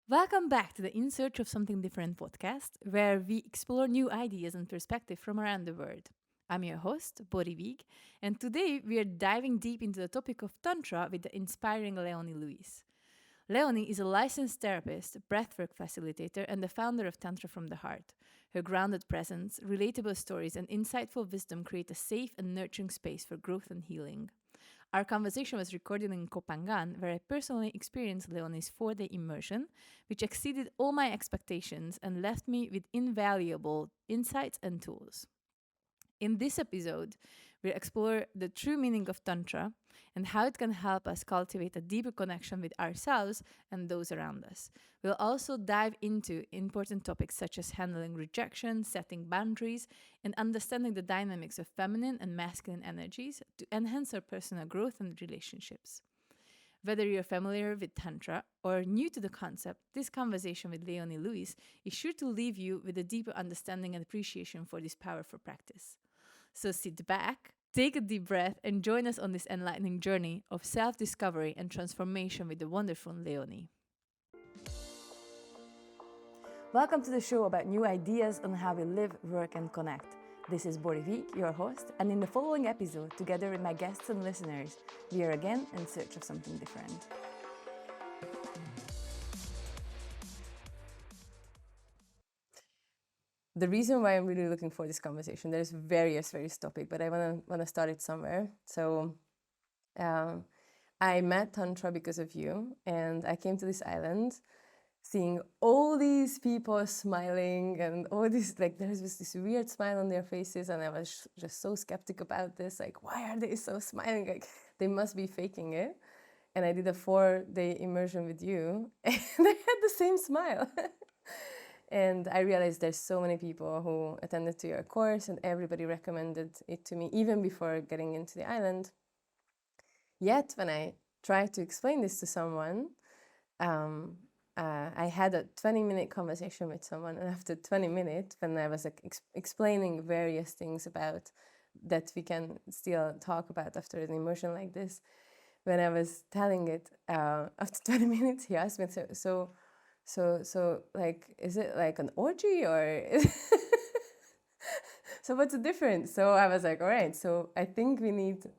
Welcome back to the In Search of Something Different podcast, where we explore new ideas and perspectives from around the world. I'm your host, Bori Vigh, and today we are diving deep into the topic of Tantra with the inspiring Leonie Louise. Leonie is a licensed therapist, breathwork facilitator, and the founder of Tantra from the Heart. Her grounded presence, relatable stories, and insightful wisdom create a safe and nurturing space for growth and healing. Our conversation was recorded in Koh Phangan, where I personally experienced Leonie's 4-day immersion, which exceeded all my expectations and left me with invaluable insights and tools. In this episode, we'll explore the true meaning of Tantra and how it can help us cultivate a deeper connection with ourselves and those around us. We'll also dive into important topics such as handling rejection, setting boundaries, and understanding the dynamics of feminine and masculine energies to enhance our personal growth and relationships. Whether you're familiar with Tantra or new to the concept, this conversation with Leonie Louise is sure to leave you with a deeper understanding and appreciation for this powerful practice. So sit back, take a deep breath, and join us on this enlightening journey of self-discovery and transformation with the wonderful Leonie. Welcome to the show about new ideas on how we live, work, and connect. This is Bori Vigh, your host, and in the following episode, together with my guests and listeners, we are again in search of something different. The reason why I'm really looking for this conversation, there's various topics, but I wanna start it somewhere. So, I met Tantra because of you, and I came to this island, seeing all these people smiling and all this, like, there's this weird smile on their faces, and I was just so skeptical about this. Like, why are they so smiling? Like, they must be faking it. And I did a 4-day immersion with you, and they had the same smile. And I realized there's so many people who attended to your course, and everybody recommended it to me even before getting into the island. Yet, when I tried to explain this to someone, I had a 20-minute conversation with someone, and after 20 minutes, when I was explaining various things about that we can still talk about after an immersion like this, when I was telling it, after 20 minutes, he asked me, so like, is it like an orgy or? So what's the difference? So I was like, all right, so I think we need to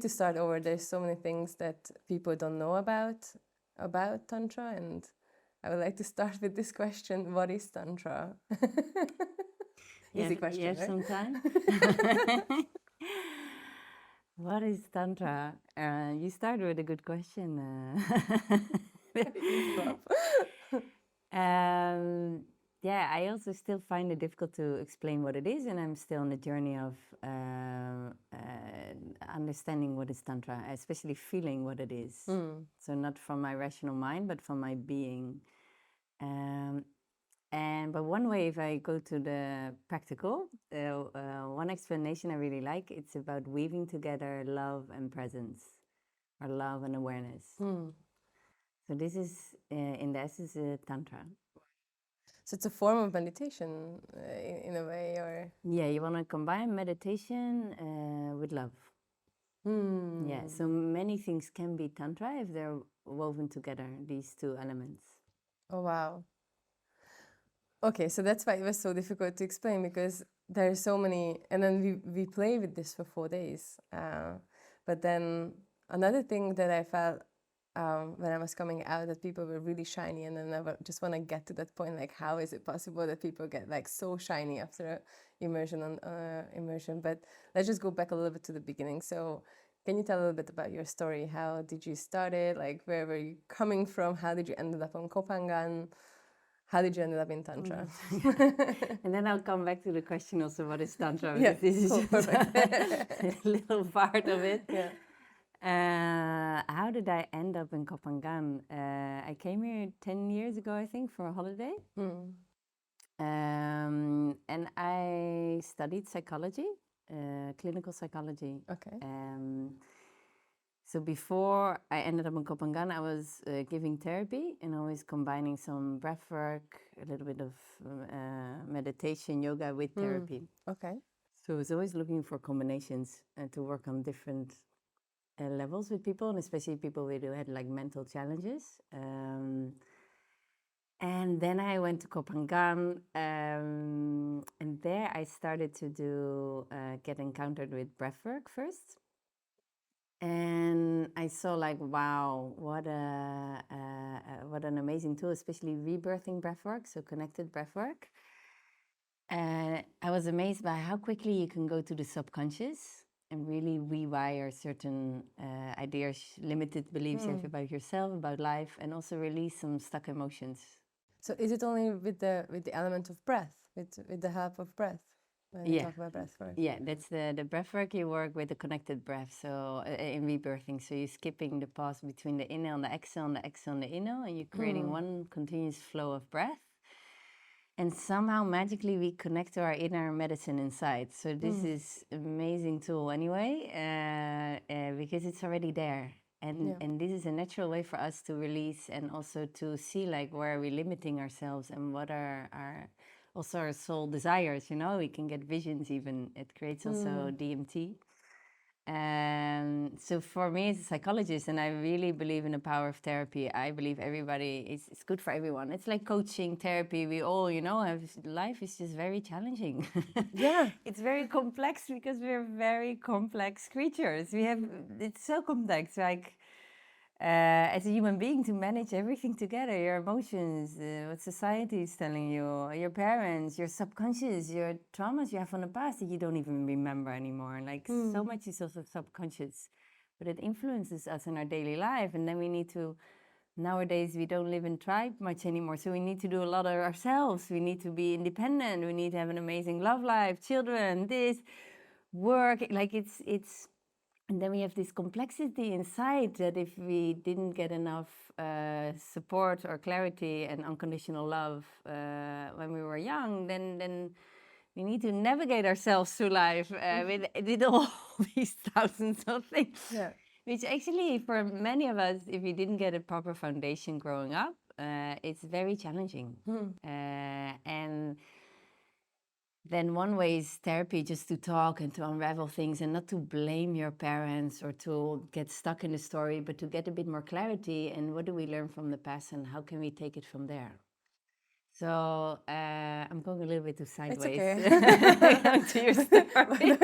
start over. There's so many things that people don't know about Tantra, and I would like to start with this question: what is Tantra? Easy question, You have right? some time? What is Tantra? You started with a good question. Yeah, I also still find it difficult to explain what it is, and I'm still on the journey of understanding what is Tantra, especially feeling what it is. So not from my rational mind, but from my being. But one way, if I go to the practical, one explanation I really like, it's about weaving together love and presence, or love and awareness. So this is, in the essence, Tantra. So it's a form of meditation, in a way, or? Yeah, you want to combine meditation with love. Yeah, so many things can be Tantra if they're woven together, these two elements. Oh, wow. Okay, so that's why it was so difficult to explain, because there are so many, and then we play with this for 4 days. But then another thing that I felt when I was coming out, that people were really shiny, and then I just want to get to that point, like, how is it possible that people get like so shiny after immersion? But let's just go back a little bit to the beginning. So can you tell a little bit about your story? How did you start it? Like, where were you coming from? How did you end up on Koh Phangan? How did you end up in Tantra? And then I'll come back to the question also, what is Tantra? Yeah, Because this is cool, just a little part of it. Yeah. How did I end up in Koh Phangan? I came here 10 years ago, I think, for a holiday. And I studied psychology, clinical psychology. Okay. So before I ended up in Koh Phangan, I was giving therapy and always combining some breath work, a little bit of meditation, yoga with therapy. Okay. So I was always looking for combinations and to work on different levels with people, and especially people who had like mental challenges. And then I went to Koh Phangan, and there I started to get encountered with breathwork first. And I saw like, wow, what an amazing tool, especially rebirthing breathwork, so connected breathwork. I was amazed by how quickly you can go to the subconscious and really rewire certain ideas, limited beliefs you have about yourself, about life, and also release some stuck emotions. So is it only with the element of breath, with the help of breath? When you talk about breath work. Yeah, that's the breath work. You work with the connected breath, so in rebirthing. So you're skipping the pause between the inhale and the exhale, and the exhale and the inhale, and you're creating one continuous flow of breath. And somehow magically we connect to our inner medicine inside. So this is amazing tool anyway, because it's already there. And this is a natural way for us to release and also to see like where are we limiting ourselves and what are also our soul desires, we can get visions even. It creates also DMT. So for me as a psychologist, and I really believe in the power of therapy, I believe it's good for everyone. It's like coaching, therapy. We all, life is just very challenging. Yeah. It's very complex because we're very complex creatures. It's so complex, like as a human being, to manage everything together, your emotions, what society is telling you, your parents, your subconscious, your traumas you have from the past that you don't even remember anymore. Like so much is also subconscious, but it influences us in our daily life. And then nowadays we don't live in tribe much anymore, so we need to do a lot of ourselves. We need to be independent. We need to have an amazing love life, children, this, work. Like it's and then we have this complexity inside that if we didn't get enough support or clarity and unconditional love when we were young, then we need to navigate ourselves through life with all these thousands of things. Yeah. Which actually, for many of us, if we didn't get a proper foundation growing up, it's very challenging. And then one way is therapy, just to talk and to unravel things and not to blame your parents or to get stuck in the story, but to get a bit more clarity and what do we learn from the past and how can we take it from there. So I'm going a little bit too sideways. It's to your story.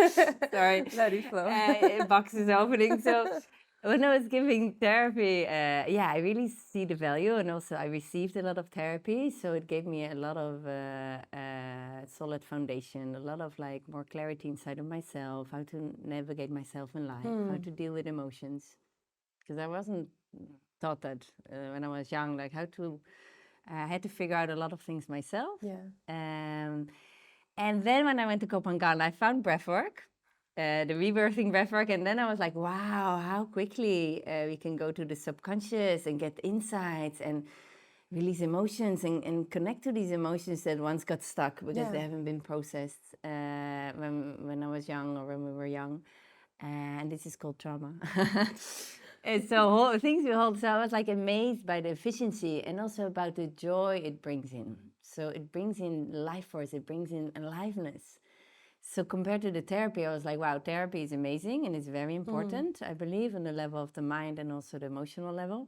Sorry. Let it flow. Box is opening. So when I was giving therapy, I really see the value, and also I received a lot of therapy, so it gave me a lot of solid foundation, a lot of like more clarity inside of myself, how to navigate myself in life, how to deal with emotions, because I wasn't taught that when I was young, like how to. I had to figure out a lot of things myself. Yeah. And then when I went to Koh Phangan, I found breathwork. The rebirthing breathwork, and then I was like, wow, how quickly we can go to the subconscious and get insights and release emotions and connect to these emotions that once got stuck because they haven't been processed when I was young or when we were young. And this is called trauma. And so things we hold. So I was like amazed by the efficiency and also about the joy it brings in. So it brings in life force, it brings in aliveness. So compared to the therapy, I was like, wow, therapy is amazing and it's very important, I believe, on the level of the mind and also the emotional level.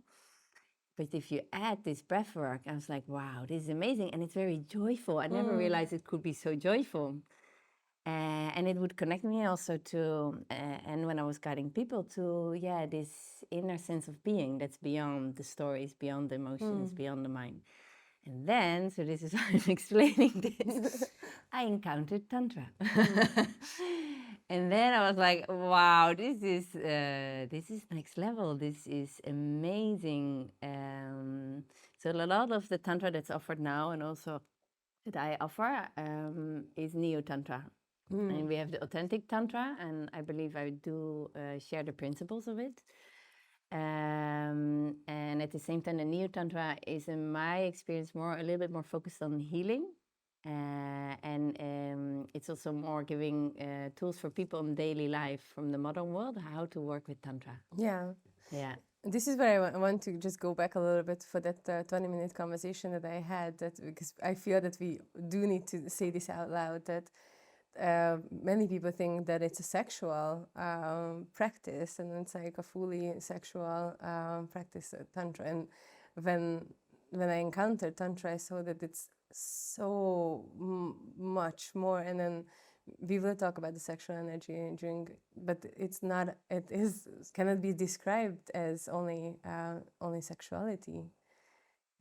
But if you add this breath work, I was like, wow, this is amazing. And it's very joyful. I never realized it could be so joyful. And it would connect me also to, and when I was guiding people to, this inner sense of being that's beyond the stories, beyond the emotions, beyond the mind. And then, so this is how I'm explaining this, I encountered Tantra. And then I was like, wow, this is next level. This is amazing. So a lot of the Tantra that's offered now and also that I offer is Neo-Tantra. And we have the authentic Tantra, and I believe I do share the principles of it. And at the same time, the Neo-Tantra is, in my experience, a little bit more focused on healing. And it's also more giving tools for people in daily life from the modern world, how to work with Tantra. Yeah. Yeah. This is where I want to just go back a little bit for that 20-minute conversation that I had, because I feel that we do need to say this out loud, that many people think that it's a sexual practice, and it's like a fully sexual practice, Tantra. And when I encountered Tantra, I saw that it's so much more. And then we will talk about the sexual energy during, but it's not. It is cannot be described as only sexuality.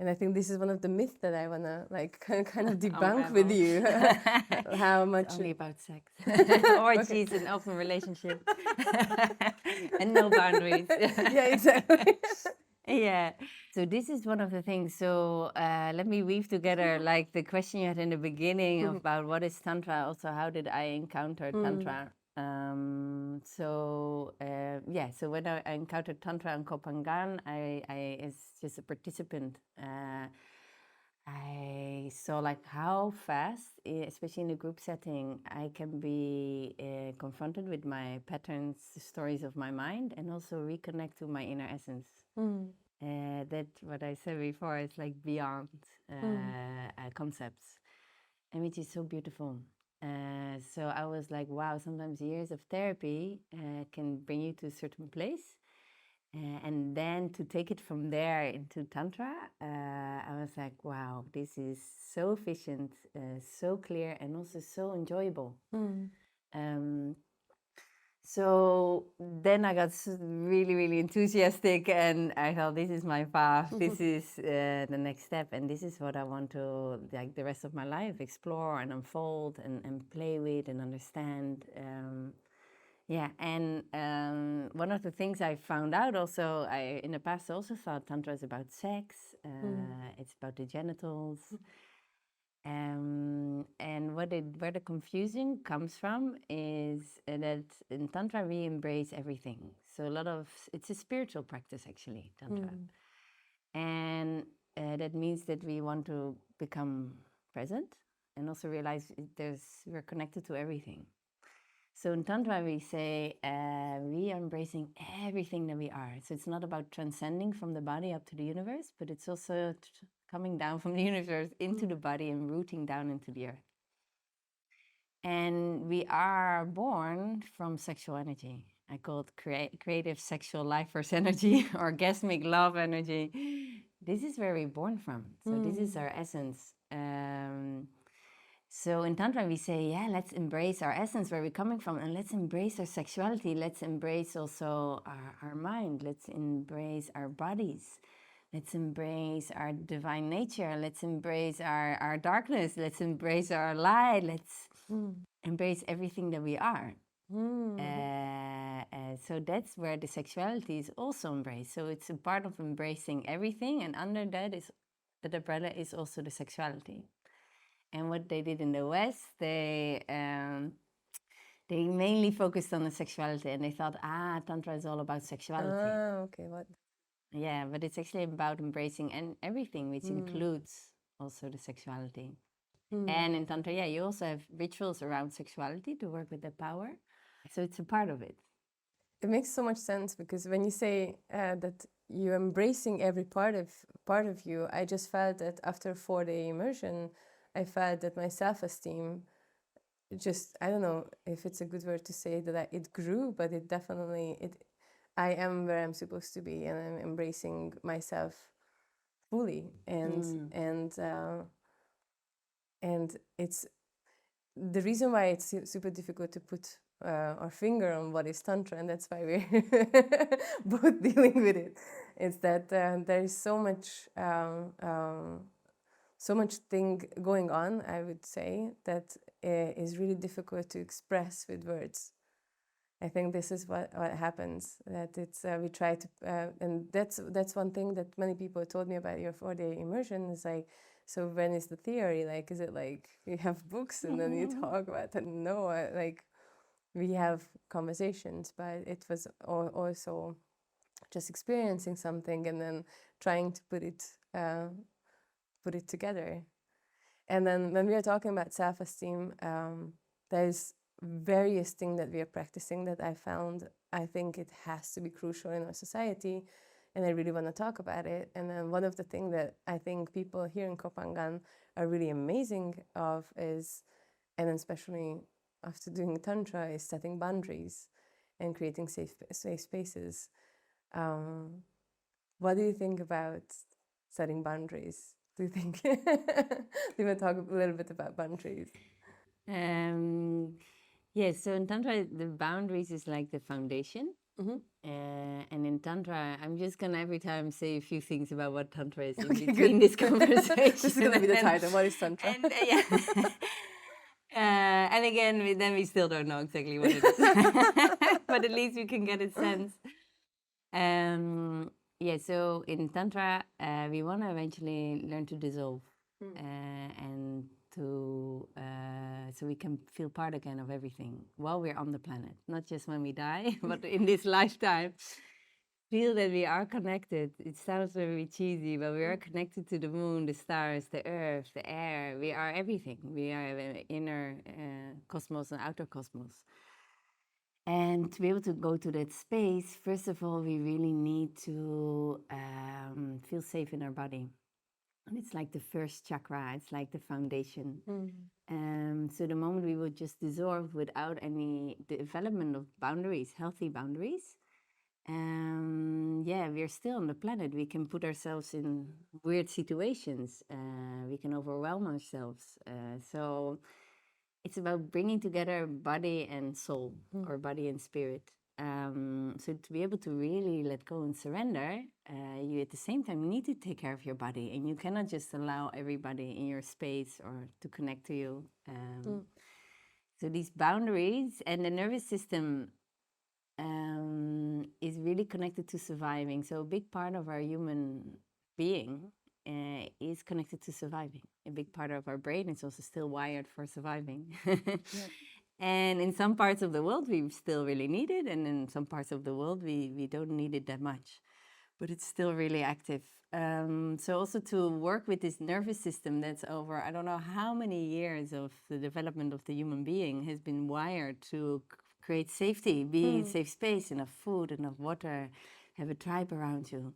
And I think this is one of the myths that I wanna like kind of debunk with you. How much it's only about sex, orgies, an open relationship, and no boundaries. Yeah, exactly. Yeah. So this is one of the things. So let me weave together like the question you had in the beginning about what is Tantra. Also, how did I encounter Tantra? So when I encountered Tantra in Koh Phangan, I as just a participant, I saw like how fast, especially in a group setting, I can be confronted with my patterns, the stories of my mind, and also reconnect to my inner essence. That what I said before is like beyond concepts, and which is so beautiful. So I was like, wow, sometimes years of therapy can bring you to a certain place. And then to take it from there into Tantra, I was like, wow, this is so efficient, so clear, and also so enjoyable. So then I got really, really enthusiastic, and I thought, this is my path. This is the next step, and this is what I want to, like, the rest of my life, explore and unfold and play with and understand. And one of the things I found out also, I in the past also thought Tantra is about sex. It's about the genitals. And where the confusion comes from is that in Tantra we embrace everything. So it's a spiritual practice actually, Tantra. And that means that we want to become present and also realize we're connected to everything. So in Tantra we say we are embracing everything that we are. So it's not about transcending from the body up to the universe, but it's also coming down from the universe into the body and rooting down into the earth. And we are born from sexual energy. I call it creative sexual life force energy, orgasmic love energy. This is where we're born from. So this is our essence. So in Tantra we say, yeah, let's embrace our essence, where we're coming from, and let's embrace our sexuality. Let's embrace also our mind. Let's embrace our bodies. Let's embrace our divine nature. Let's embrace our darkness. Let's embrace our light. Let's embrace everything that we are. So that's where the sexuality is also embraced. So it's a part of embracing everything, and under that umbrella is also the sexuality. And what they did in the West, they mainly focused on the sexuality, and they thought, Tantra is all about sexuality. Okay, what? Yeah, but it's actually about embracing everything, which includes also the sexuality. And in Tantra, you also have rituals around sexuality to work with the power. So it's a part of it. It makes so much sense, because when you say that you're embracing every part of you, I just felt that after a 4-day immersion, I felt that my self-esteem just, I don't know if it's a good word to say that it grew, but it definitely, I am where I'm supposed to be, and I'm embracing myself fully. And it's the reason why it's super difficult to put our finger on what is Tantra, and that's why we're both dealing with it. Is that there is so much thing going on, I would say, that is really difficult to express with words. I think this is what happens, that it's we try to and that's one thing that many people told me about your 4-day immersion, is like, so when is the theory? Like, is it like you have books and then you talk about it? No, like we have conversations, but it was also just experiencing something and then trying to put it together. And then when we are talking about self-esteem, there's various things that we are practicing that I found, I think it has to be crucial in our society, and I really want to talk about it. And then one of the things that I think people here in Koh Phangan are really amazing of is, and especially after doing Tantra is setting boundaries and creating safe spaces. What do you think about setting boundaries? Do you think do you want to talk a little bit about boundaries? Yes, so in Tantra, the boundaries is like the foundation. And in Tantra, I'm just gonna every time say a few things about what Tantra is in between this conversation. This is gonna be the title. What is Tantra? And, yeah. And again, then we still don't know exactly what it is, but at least we can get a sense. Yeah, so in Tantra, we want to eventually learn to dissolve and to so we can feel part again of everything while we're on the planet, not just when we die, but in this lifetime. Feel that we are connected. It sounds very cheesy, but we are connected to the moon, the stars, the earth, the air. We are everything. We are the inner cosmos and outer cosmos. And to be able to go to that space, first of all, we really need to feel safe in our body. And it's like the first chakra, it's like the foundation. So the moment we would just dissolve without any development of boundaries, healthy boundaries, yeah, we're still on the planet. We can put ourselves in weird situations. We can overwhelm ourselves. So it's about bringing together body and soul, or body and spirit. So to be able to really let go and surrender, you at the same time need to take care of your body, and you cannot just allow everybody in your space or to connect to you. So these boundaries and the nervous system is really connected to surviving. So a big part of our human being is connected to surviving. A big part of our brain is also still wired for surviving. And in some parts of the world, we still really need it. And in some parts of the world, we don't need it that much. But it's still really active. So also to work with this nervous system that's over, I don't know how many years of the development of the human being has been wired to create safety, be in safe space, enough food, enough water, have a tribe around you.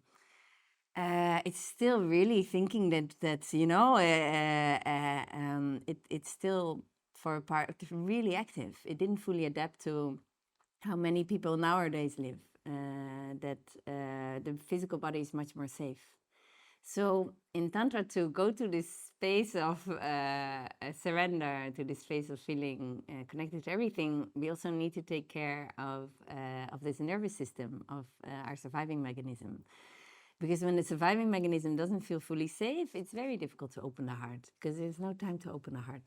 It's still really thinking that you know, it's still for a part really active. It didn't fully adapt to how many people nowadays live. That the physical body is much more safe. So in Tantra, to go to this space of surrender, to this space of feeling connected to everything, we also need to take care of this nervous system, of our surviving mechanism. Because when the surviving mechanism doesn't feel fully safe, it's very difficult to open the heart, because there's no time to open the heart.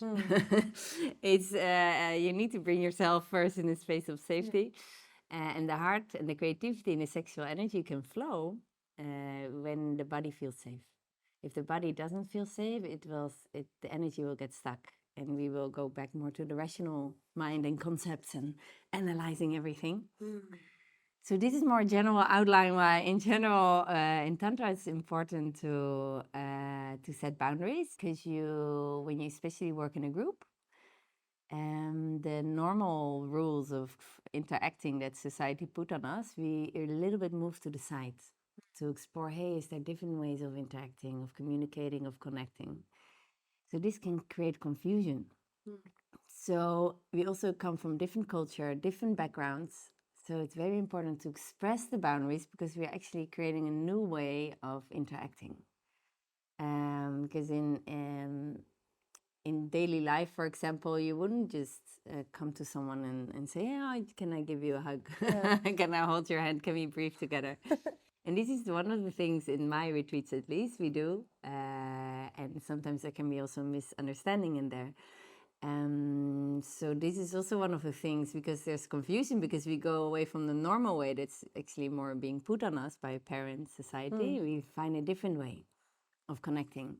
It's you need to bring yourself first in a space of safety. And the heart and the creativity and the sexual energy can flow when the body feels safe. If the body doesn't feel safe, the energy will get stuck, and we will go back more to the rational mind and concepts and analyzing everything. So this is more general outline why, in general, in Tantra, it's important to set boundaries, because when you especially work in a group, the normal rules of interacting that society put on us, we a little bit move to the side to explore, hey, is there different ways of interacting, of communicating, of connecting? So this can create confusion. So we also come from different culture, different backgrounds. So it's very important to express the boundaries, because we're actually creating a new way of interacting. Because in daily life, for example, you wouldn't just come to someone and say, oh, can I give you a hug? Can I hold your hand? Can we breathe together? And this is one of the things in my retreats, at least, we do. And sometimes there can be also misunderstanding in there. So this is also one of the things, because there's confusion, because we go away from the normal way that's actually more being put on us by parents, society. We find a different way of connecting.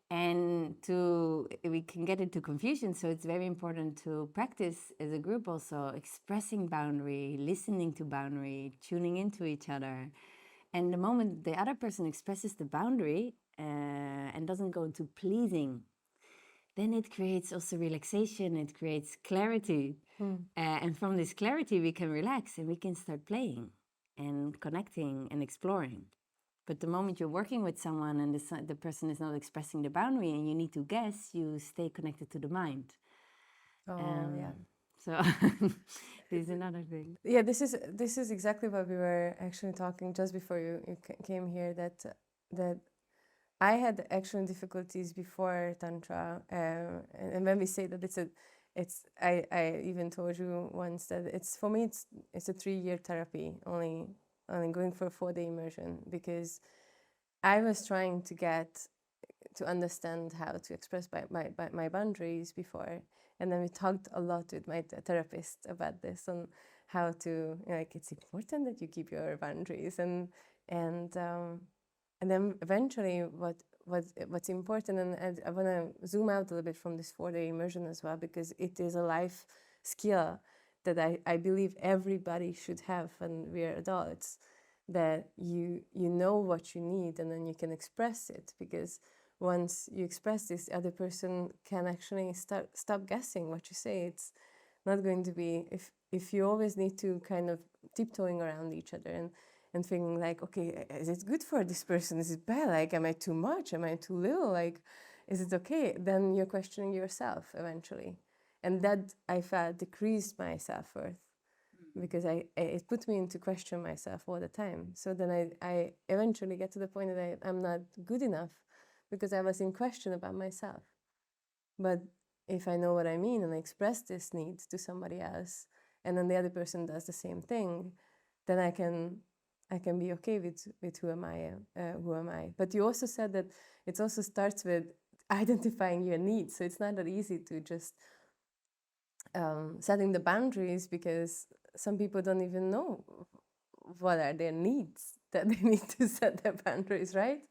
And we can get into confusion, so it's very important to practice as a group also expressing boundary, listening to boundary, tuning into each other. And the moment the other person expresses the boundary and doesn't go into pleasing, then it creates also relaxation, it creates clarity. And from this clarity, we can relax and we can start playing and connecting and exploring. But the moment you're working with someone and the person is not expressing the boundary and you need to guess, you stay connected to the mind. Yeah. So this is another thing. Yeah, this is exactly what we were actually talking just before you came here. That I had actually difficulties before Tantra, and when we say that I even told you once that it's for me it's a 3-year therapy, only going for a 4-day immersion, because I was trying to get to understand how to express my boundaries before, and then we talked a lot with my therapist about this on how to, like, it's important that you keep your boundaries, and then eventually what's important, and I want to zoom out a little bit from this 4-day immersion as well, because it is a life skill that I believe everybody should have when we are adults, that you know what you need, and then you can express it, because once you express this, the other person can actually stop guessing what you say. It's not going to be, if you always need to kind of tiptoeing around each other and thinking like, okay, is it good for this person? Is it bad? Like, am I too much? Am I too little? Like, is it okay? Then you're questioning yourself eventually. And that, I felt, decreased my self-worth, because it put me into question myself all the time. So then I eventually get to the point that I'm not good enough, because I was in question about myself. But if I know what I mean and I express this need to somebody else, and then the other person does the same thing, then I can be okay with who am I. But you also said that it also starts with identifying your needs. So it's not that easy to just setting the boundaries, because some people don't even know what are their needs that they need to set their boundaries, right?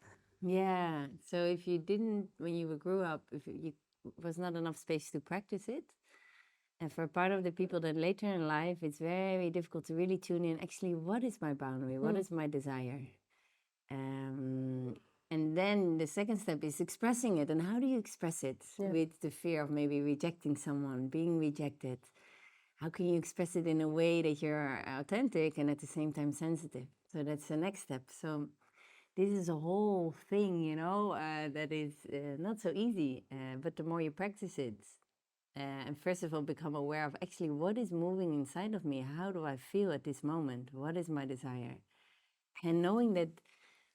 Yeah. So if you didn't, when you grew up, if you was not enough space to practice it, and for part of the people that later in life, it's very difficult to really tune in. Actually, what is my boundary? What is my desire? And then the second step is expressing it. And how do you express it with the fear of maybe rejecting someone, being rejected? How can you express it in a way that you're authentic and at the same time sensitive? So that's the next step. So this is a whole thing, that is not so easy. But the more you practice it, and first of all, become aware of actually what is moving inside of me. How do I feel at this moment? What is my desire? And knowing that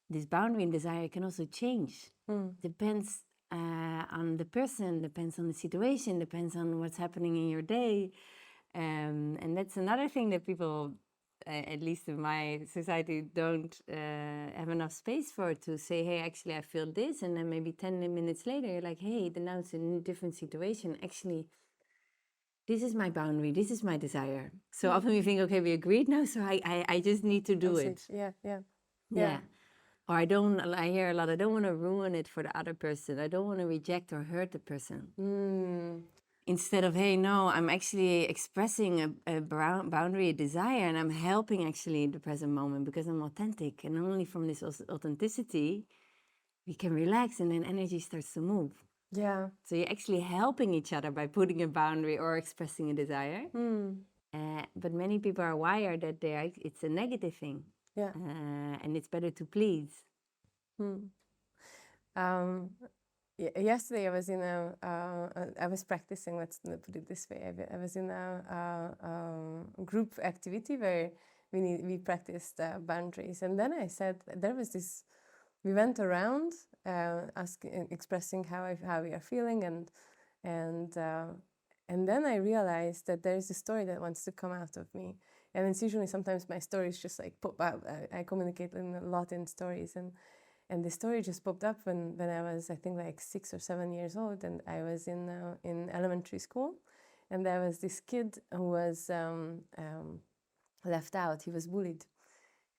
this boundary and desire can also change. Depends on the person, depends on the situation, depends on what's happening in your day. And that's another thing that people, at least in my society, don't have enough space for, to say, hey, actually, I feel this. And then maybe 10 minutes later, you're like, hey, then now it's a different situation. Actually, this is my boundary. This is my desire. So often we think, okay, we agreed now, so I just need to do it. Yeah. Or I hear a lot, I don't want to ruin it for the other person. I don't want to reject or hurt the person. Instead of, hey, no, I'm actually expressing a boundary, a desire, and I'm helping actually the present moment because I'm authentic. And only from this authenticity, we can relax, and then energy starts to move. Yeah. So you're actually helping each other by putting a boundary or expressing a desire. But many people are wired that it's a negative thing. Yeah. And it's better to please. Yesterday I was in I was practicing, let's put it this way. I was in a group activity where we practiced boundaries. And then I said, there was this, we went around expressing how we are feeling, and then I realized that there is a story that wants to come out of me. And it's usually, sometimes my stories just like pop out. I communicate a lot in stories, and the story just popped up when I was, I think, like 6 or 7 years old, and I was in elementary school, and there was this kid who was left out. He was bullied,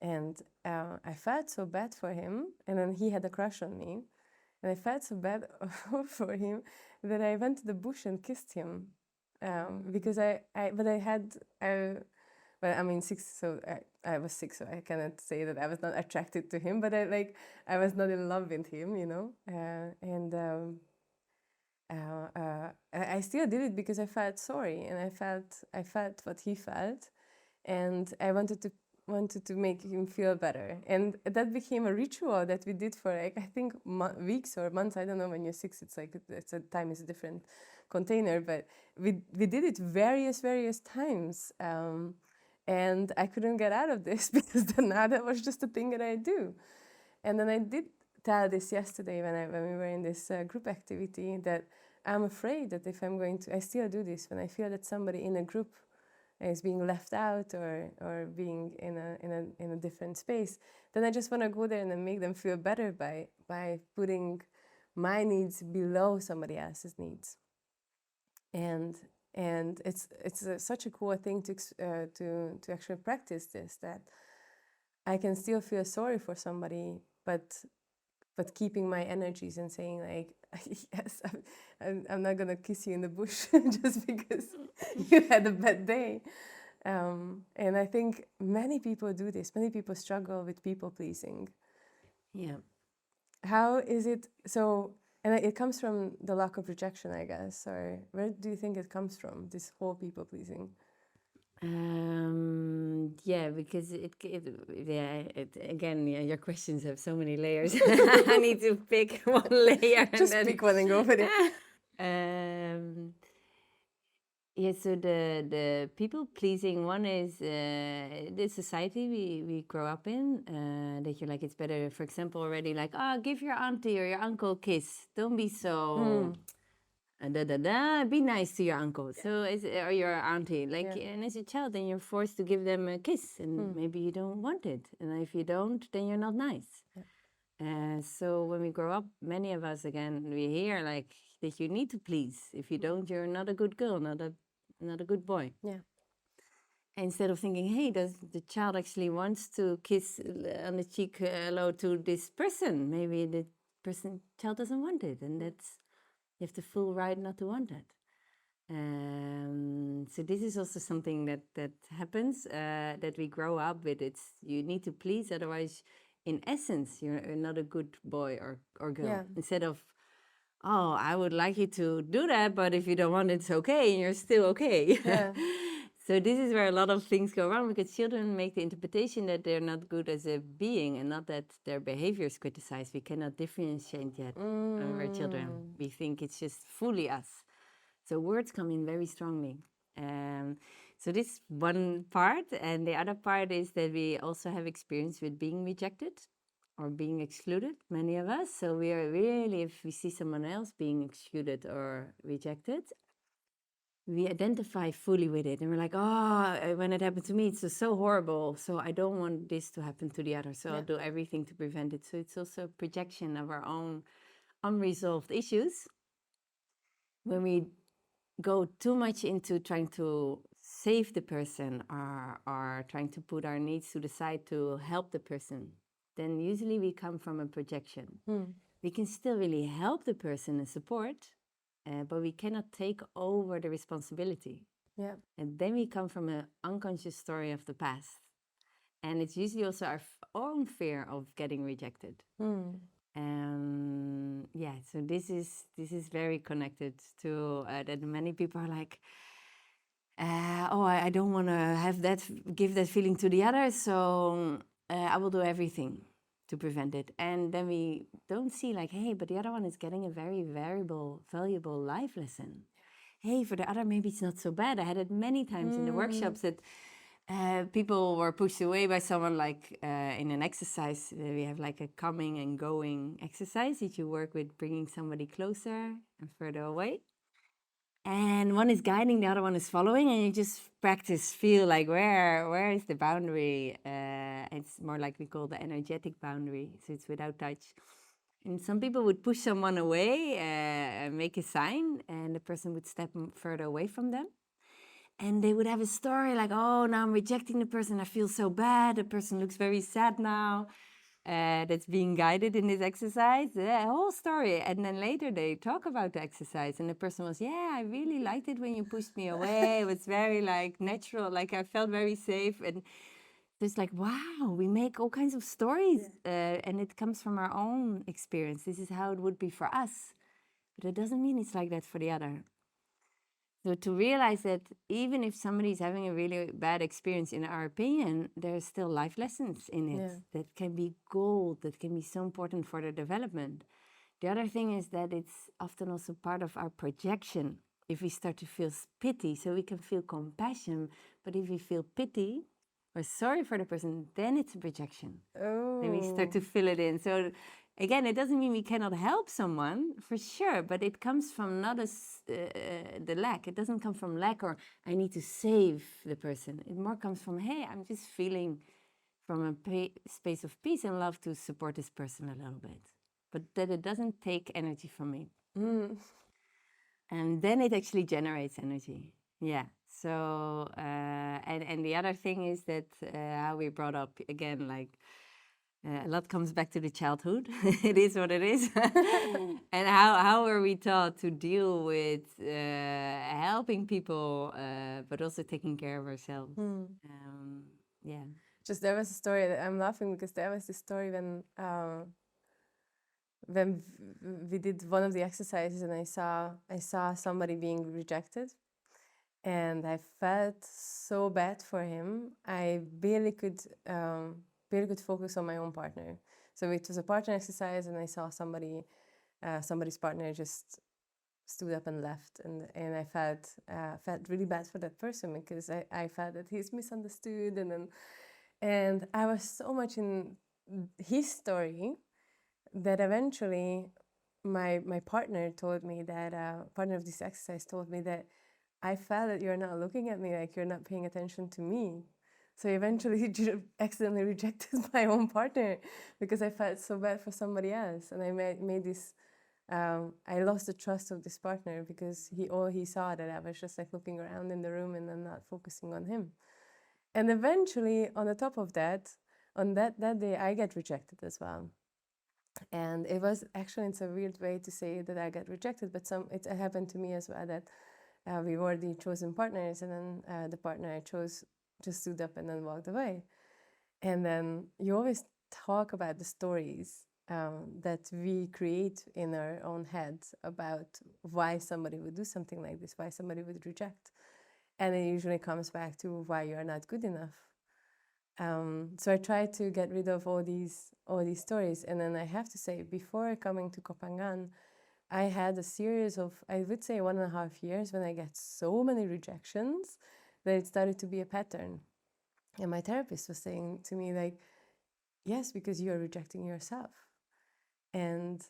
and I felt so bad for him. And then he had a crush on me, and I felt so bad for him that I went to the bush and kissed him, because well, I mean, 6, so I was 6, so I cannot say that I was not attracted to him, but I was not in love with him, and I still did it because I felt sorry, and I felt what he felt, and I wanted to wanted to make him feel better, and that became a ritual that we did for like I think weeks or months. I don't know, when you're 6, it's like it's a time is a different container, but we did it various times, and I couldn't get out of this because now that was just a thing that I do. And then I did tell this yesterday when we were in this group activity, that I'm afraid that if I'm going to, I still do this when I feel that somebody in a group is being left out or being in a different space, then I just want to go there and then make them feel better by putting my needs below somebody else's needs. And it's such a cool thing to actually practice this, that I can still feel sorry for somebody, but keeping my energies and saying like, yes, I'm not gonna kiss you in the bush just because you had a bad day. And I think many people do this. Many people struggle with people pleasing. Yeah. How is it so? And it comes from the lack of rejection, I guess. Or where do you think it comes from, this whole people pleasing? Yeah, because again, yeah, your questions have so many layers. I need to pick one layer. Just pick one and go with it. Yeah, so the people pleasing one is the society we grow up in, that you're like, it's better, for example, already like, oh, give your auntie or your uncle a kiss. Don't be so be nice to your uncle. So or your auntie, like, and as a child, then you're forced to give them a kiss, and maybe you don't want it, and if you don't, then you're not nice. So when we grow up, many of us, again, we hear like that you need to please. If you don't, you're not a good girl, not a good boy. Yeah. Instead of thinking, hey, does the child actually wants to kiss on the cheek hello to this person? Maybe the child doesn't want it, and that's, you have the full right not to want that. So this is also something that happens, that we grow up with. It's, you need to please, otherwise, in essence, you're not a good boy or girl. Yeah. Instead of, oh, I would like you to do that, but if you don't want it, it's okay, and you're still okay. Yeah. So this is where a lot of things go wrong, because children make the interpretation that they're not good as a being, and not that their behavior is criticized. We cannot differentiate yet when we're children. We think it's just fully us. So words come in very strongly. So this one part, and the other part is that we also have experience with being rejected or being excluded, many of us. So we are really, if we see someone else being excluded or rejected, we identify fully with it, and we're like, oh, when it happened to me, it's just so horrible, so I don't want this to happen to the other, so I'll do everything to prevent it. So it's also a projection of our own unresolved issues. When we go too much into trying to save the person, or trying to put our needs to the side to help the person, then usually we come from a projection. We can still really help the person and support, but we cannot take over the responsibility. Yeah. And then we come from an unconscious story of the past. And it's usually also our own fear of getting rejected. So this is very connected to that many people are like, I don't want to have that, give that feeling to the other, so I will do everything to prevent it. And then we don't see like, hey, but the other one is getting a very valuable life lesson. Hey, for the other, maybe it's not so bad. I had it many times in the workshops that people were pushed away by someone, like in an exercise. We have like a coming and going exercise that you work with bringing somebody closer and further away. And one is guiding, the other one is following, and you just practice, feel like where is the boundary. It's more like we call the energetic boundary, so it's without touch. And some people would push someone away and make a sign, and the person would step further away from them. And they would have a story like, oh, now I'm rejecting the person, I feel so bad, the person looks very sad now. That's being guided in this exercise, the whole story. And then later they talk about the exercise, and the person was, yeah, I really liked it when you pushed me away. It was very like natural, like I felt very safe. And it's like, wow, we make all kinds of stories, and it comes from our own experience. This is how it would be for us, but it doesn't mean it's like that for the other. So to realize that even if somebody's having a really bad experience, in our opinion, there's still life lessons in it that can be gold, that can be so important for their development. The other thing is that it's often also part of our projection. If we start to feel pity, so we can feel compassion, but if we feel pity or sorry for the person, then it's a projection. Then we start to fill it in. So again, it doesn't mean we cannot help someone, for sure, but it comes from not the lack. It doesn't come from lack or I need to save the person. It more comes from, hey, I'm just feeling from a space of peace and love to support this person a little bit. But that it doesn't take energy from me. And then it actually generates energy. Yeah. So, and the other thing is that how we brought up, again, like, a lot comes back to the childhood. It is what it is. And how are we taught to deal with helping people, but also taking care of ourselves? Yeah. Just there was a story that I'm laughing because there was this story when we did one of the exercises and I saw somebody being rejected, and I felt so bad for him. I barely could focus on my own partner. So it was a partner exercise, and I saw somebody's partner just stood up and left, and I felt really bad for that person because I felt that he's misunderstood, and I was so much in his story that eventually my partner told me that partner of this exercise told me that I felt that you're not looking at me, like you're not paying attention to me. So eventually he accidentally rejected my own partner because I felt so bad for somebody else, and I made this. I lost the trust of this partner because he saw that I was just like looking around in the room and then not focusing on him. And eventually, on the top of that, on that day, I get rejected as well. And it was actually, it's a weird way to say that I got rejected, but it happened to me as well that we were the chosen partners, and then the partner I chose just stood up and then walked away. And then you always talk about the stories that we create in our own heads about why somebody would do something like this, why somebody would reject. And it usually comes back to why you're not good enough. So I tried to get rid of all these stories. And then I have to say, before coming to Koh Phangan, I had a series of, I would say, 1.5 years when I get so many rejections that it started to be a pattern. And my therapist was saying to me, like, yes, because you are rejecting yourself. And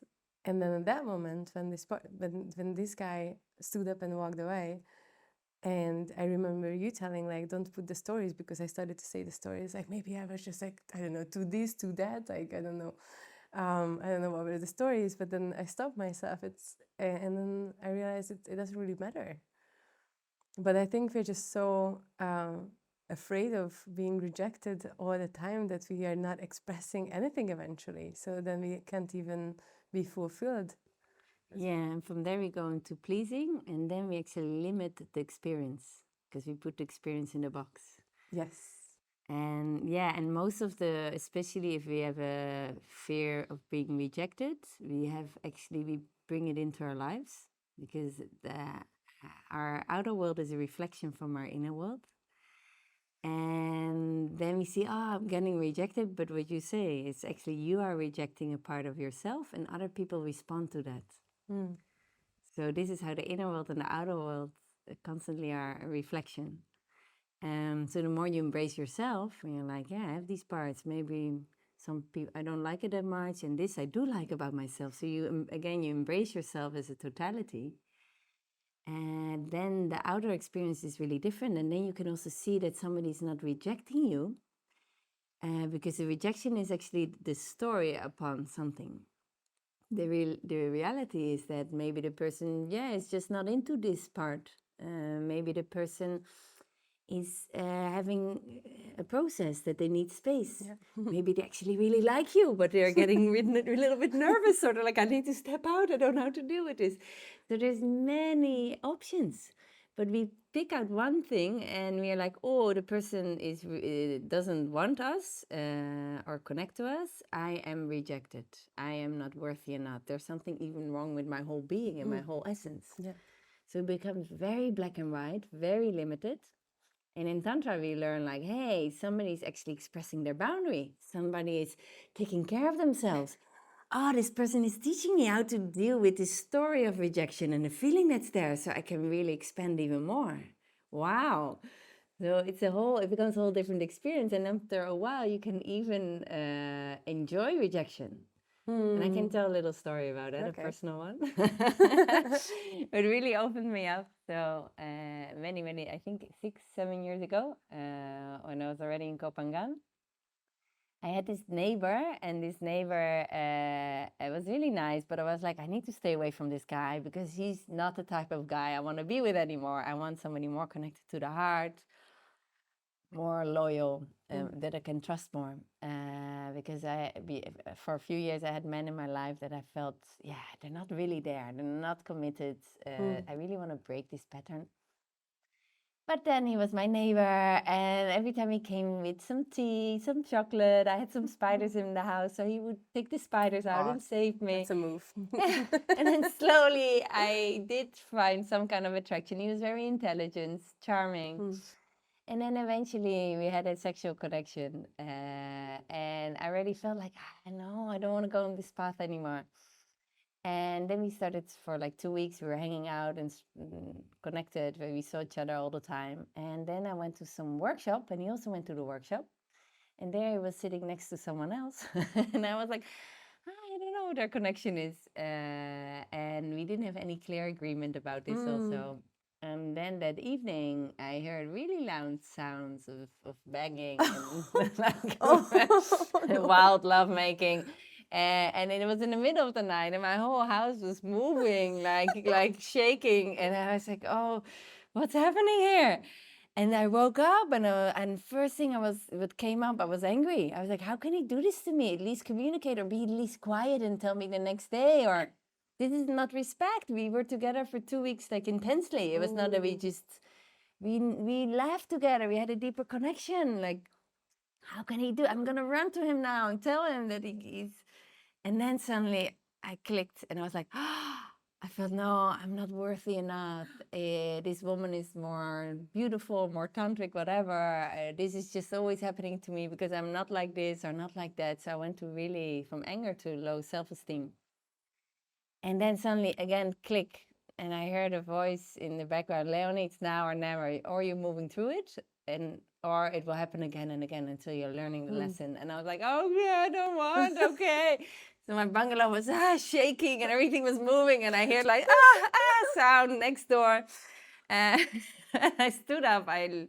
then at that moment, when this guy stood up and walked away, and I remember you telling, like, don't put the stories, because I started to say the stories, like, maybe I was just like, I don't know, to this, to that, like, I don't know what were the stories, but then I stopped myself. And then I realized it doesn't really matter. But I think we're just so afraid of being rejected all the time that we are not expressing anything eventually. So then we can't even be fulfilled. Yeah, and from there we go into pleasing, and then we actually limit the experience because we put the experience in the box. Yes. And yeah, and most of the, especially if we have a fear of being rejected, we bring it into our lives because our outer world is a reflection from our inner world. And then we see, I'm getting rejected. But what you say, it's actually you are rejecting a part of yourself, and other people respond to that. So this is how the inner world and the outer world constantly are a reflection. So the more you embrace yourself, and you're like, yeah, I have these parts. Maybe some people, I don't like it that much, and this I do like about myself. So you embrace yourself as a totality. And then the outer experience is really different. And then you can also see that somebody's not rejecting you, because the rejection is actually the story upon something. The reality is that maybe the person, is just not into this part. Maybe the person is having a process that they need space. Yeah. Maybe they actually really like you, but they're getting a little bit nervous, sort of like, I need to step out, I don't know how to deal with this. So there's many options, but we pick out one thing and we are like, oh, the person doesn't want us or connect to us. I am rejected. I am not worthy enough. There's something even wrong with my whole being and my whole essence. Yeah. So it becomes very black and white, very limited. And in Tantra, we learn like, hey, somebody's actually expressing their boundary. Somebody is taking care of themselves. Oh, this person is teaching me how to deal with this story of rejection and the feeling that's there, so I can really expand even more. Wow. So it becomes a whole different experience. And after a while, you can even enjoy rejection. And I can tell a little story about it, Okay. a personal one. It really opened me up. So many, I think 6-7 years ago, when I was already in Koh Phangan, I had this neighbor, and this neighbor, it was really nice, but I was like, I need to stay away from this guy because he's not the type of guy I want to be with anymore. I want somebody more connected to the heart, more loyal, that I can trust more. Because for a few years I had men in my life that I felt, they're not really there. They're not committed. I really want to break this pattern. But then he was my neighbor, and every time he came with some tea, some chocolate, I had some spiders in the house, so he would take the spiders out and save me. That's a move. And then slowly I did find some kind of attraction. He was very intelligent, charming. And then eventually we had a sexual connection, and I really felt like, no, I don't want to go on this path anymore. And then we started for like 2 weeks. We were hanging out and connected, where we saw each other all the time. And then I went to some workshop, and he also went to the workshop. And there he was sitting next to someone else. And I was like, I don't know what our connection is. And we didn't have any clear agreement about this also. And then that evening, I heard really loud sounds of banging and like wild lovemaking. And it was in the middle of the night, and my whole house was moving, like shaking. And I was like, "Oh, what's happening here?" And I woke up, and first thing what came up, I was angry. I was like, "How can he do this to me? At least communicate, or be at least quiet and tell me the next day, or." This is not respect. We were together for 2 weeks, like intensely. It was not that we laughed together. We had a deeper connection. Like, how can he do? I'm gonna run to him now and tell him that he's. And then suddenly I clicked, and I was like, I felt, no, I'm not worthy enough. This woman is more beautiful, more tantric, whatever. This is just always happening to me because I'm not like this or not like that. So I went to really from anger to low self-esteem. And then suddenly again, click. And I heard a voice in the background, Leonie, it's now or never. Or you're moving through it, or it will happen again and again until you're learning the lesson. And I was like, oh, yeah, I don't want, okay. So my bungalow was shaking, and everything was moving. And I hear like, sound next door. And I stood up. I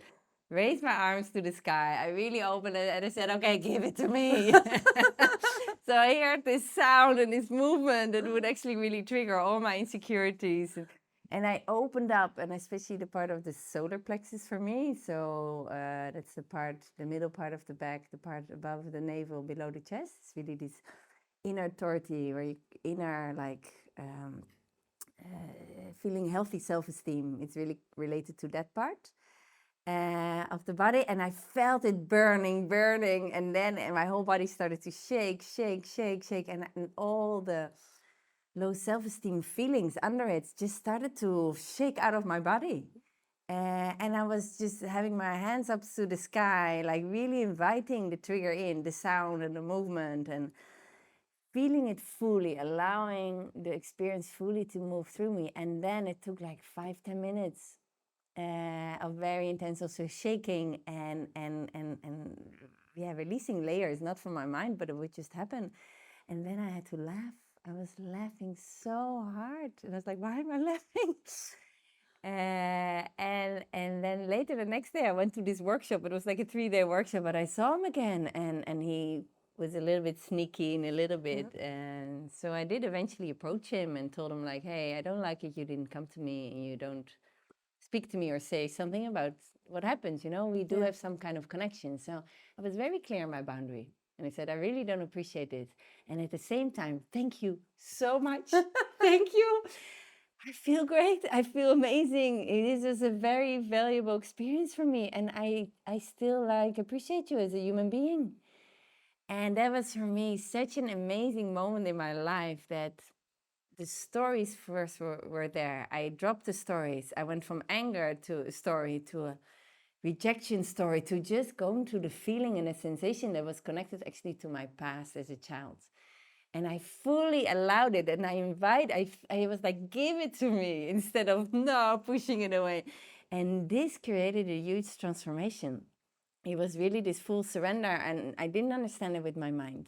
raised my arms to the sky. I really opened it, and I said, okay, give it to me. So I heard this sound and this movement that would actually really trigger all my insecurities. And I opened up, and especially the part of the solar plexus for me. So that's the middle part of the back, the part above the navel, below the chest. It's really this inner authority, or inner feeling healthy self-esteem. It's really related to that part of the body, and I felt it burning, and then my whole body started to shake, and all the low self-esteem feelings under it just started to shake out of my body. And I was just having my hands up to the sky, like really inviting the trigger in, the sound and the movement, and feeling it fully, allowing the experience fully to move through me. And then it took like 5-10 minutes of very intense also shaking and releasing layers, not from my mind, but it would just happen. And then I had to laugh. I was laughing so hard, and I was like, why am I laughing? And then later the next day I went to this workshop. It was like a 3-day workshop, but I saw him again, and he was a little bit sneaky and a little bit. And so I did eventually approach him and told him like, hey, I don't like it. You didn't come to me, and you don't speak to me or say something about what happens. We do have some kind of connection. So I was very clear on my boundary. And I said, I really don't appreciate it. And at the same time, thank you so much. Thank you. I feel great. I feel amazing. It is just a very valuable experience for me. And I still appreciate you as a human being. And that was for me such an amazing moment in my life, that the stories first were there. I dropped the stories. I went from anger to a story to a rejection story to just going to the feeling and the sensation that was connected actually to my past as a child. And I fully allowed it. And I was like, give it to me instead of no, pushing it away. And this created a huge transformation. It was really this full surrender. And I didn't understand it with my mind.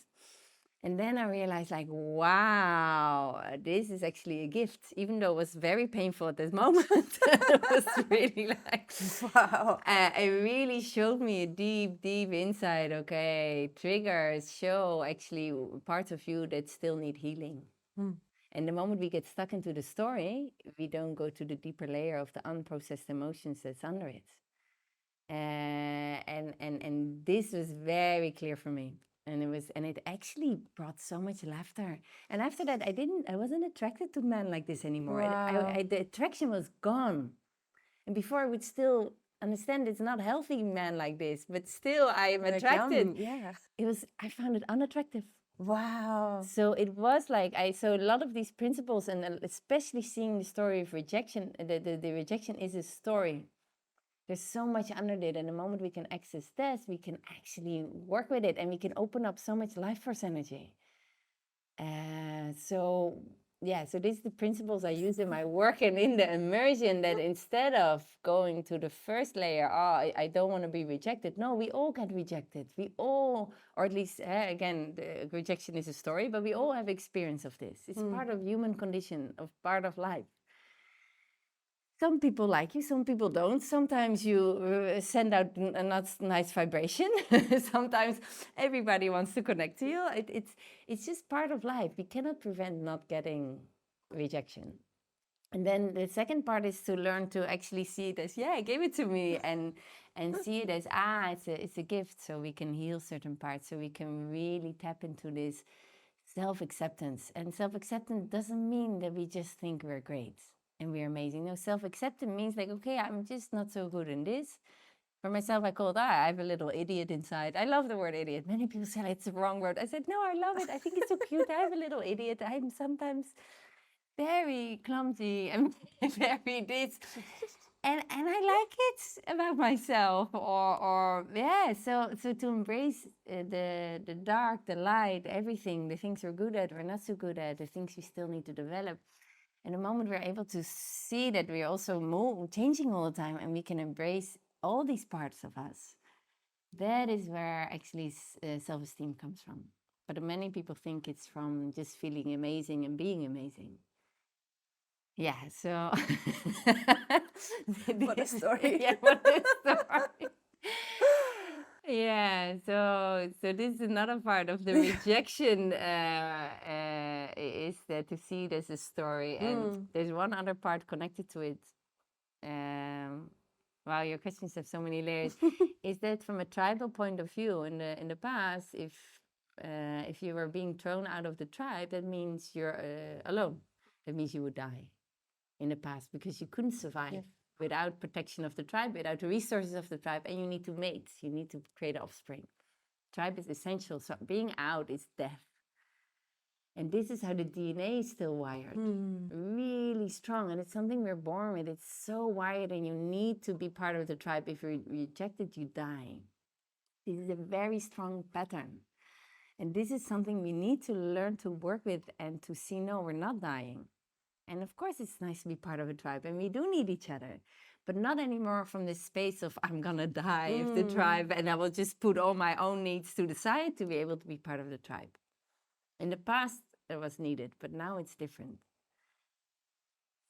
And then I realized, like, wow, this is actually a gift, even though it was very painful at this moment. It was really like, Wow. it really showed me a deep, deep insight. Okay, triggers show actually parts of you that still need healing. And the moment we get stuck into the story, we don't go to the deeper layer of the unprocessed emotions that's under it. And this was very clear for me. And it actually brought so much laughter. And after that, I wasn't attracted to men like this anymore. Wow. The attraction was gone. And before I would still understand it's not healthy men like this, but still I am Like, attracted. yeah. I found it unattractive. Wow. So it was like so a lot of these principles, and especially seeing the story of rejection, the rejection is a story. There's so much under it, and the moment we can access this, we can actually work with it, and we can open up so much life force energy. So these are the principles I use in my work and in the immersion, that instead of going to the first layer, I don't want to be rejected. No, we all get rejected. We all, or at least, again, the rejection is a story, but we all have experience of this. It's part of human condition, of part of life. Some people like you, some people don't. Sometimes you send out a not nice vibration. Sometimes everybody wants to connect to you. It's just part of life. We cannot prevent not getting rejection. And then the second part is to learn to actually see it as, give it to me, and see it as, it's a gift, so we can heal certain parts, so we can really tap into this self-acceptance. And self-acceptance doesn't mean that we just think we're great and we're amazing. No, self-acceptance means like, okay, I'm just not so good in this. For myself, I call it, I have a little idiot inside. I love the word idiot. Many people say it's the wrong word. I said, no, I love it. I think it's so cute. I have a little idiot. I'm sometimes very clumsy and very this. And I like it about myself, so to embrace the dark, the light, everything, the things we're good at, we're not so good at, the things we still need to develop. And the moment we're able to see that we're also changing all the time, and we can embrace all these parts of us, that is where actually self-esteem comes from. But many people think it's from just feeling amazing and being amazing. Yeah, so What a story. Yeah, what a story. Yeah, so this is another part of the rejection, is that to see it as a story, and there's one other part connected to it. Wow, your questions have so many layers. Is that from a tribal point of view, in the past, if you were being thrown out of the tribe, that means you're alone. That means you would die in the past, because you couldn't survive without protection of the tribe, without the resources of the tribe, and you need to mate, you need to create offspring. Tribe is essential, so being out is death. And this is how the DNA is still wired, really strong, and it's something we're born with. It's so wired, and you need to be part of the tribe. If you're rejected, you die. This is a very strong pattern. And this is something we need to learn to work with, and to see, no, we're not dying. And of course, it's nice to be part of a tribe, and we do need each other, but not anymore from this space of, I'm gonna die of the tribe, and I will just put all my own needs to the side to be able to be part of the tribe. In the past, it was needed, but now it's different.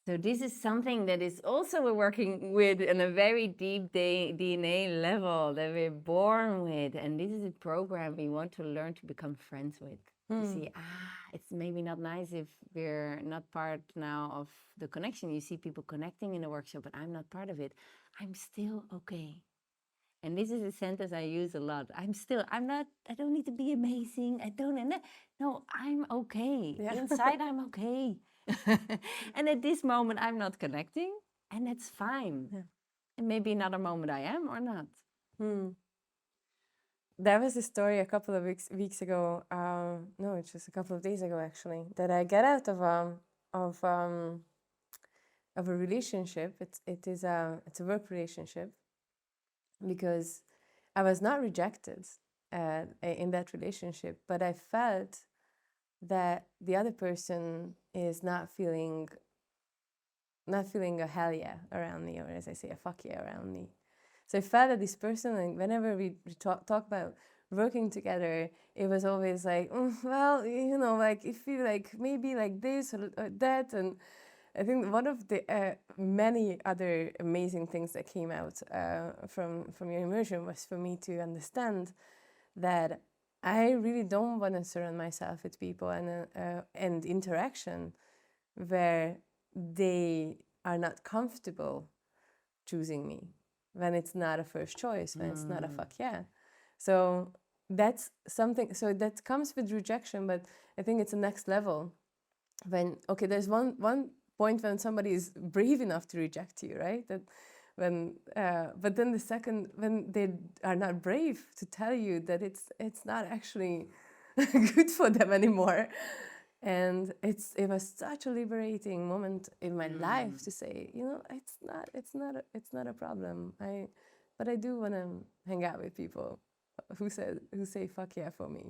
So this is something that is also we're working with on a very deep DNA level that we're born with, and this is a program we want to learn to become friends with. To see, it's maybe not nice if we're not part now of the connection. You see people connecting in a workshop, but I'm not part of it. I'm still okay. And this is a sentence I use a lot. I don't need to be amazing. No, I'm okay. Yeah. Inside, I'm okay. And at this moment, I'm not connecting, and that's fine. Yeah. And maybe another moment I am or not. There was a story a couple of weeks ago. No, it was a couple of days ago, actually, that I get out of of a relationship. It's a work relationship, because I was not rejected in that relationship, but I felt that the other person is not feeling a hell yeah around me, or as I say, a fuck yeah around me. So I felt that this person, and whenever we talk about working together, it was always like, well, like if you like maybe like this or that. And I think one of the many other amazing things that came out from your immersion was for me to understand that I really don't want to surround myself with people and interaction where they are not comfortable choosing me, when it's not a first choice, when it's not a fuck yeah. So that's something. So that comes with rejection, but I think it's a next level. When there's one point when somebody is brave enough to reject you, right? That when but then the second, when they are not brave to tell you that it's not actually good for them anymore. And it was such a liberating moment in my life to say, it's not a problem. But I do want to hang out with people who say fuck yeah for me,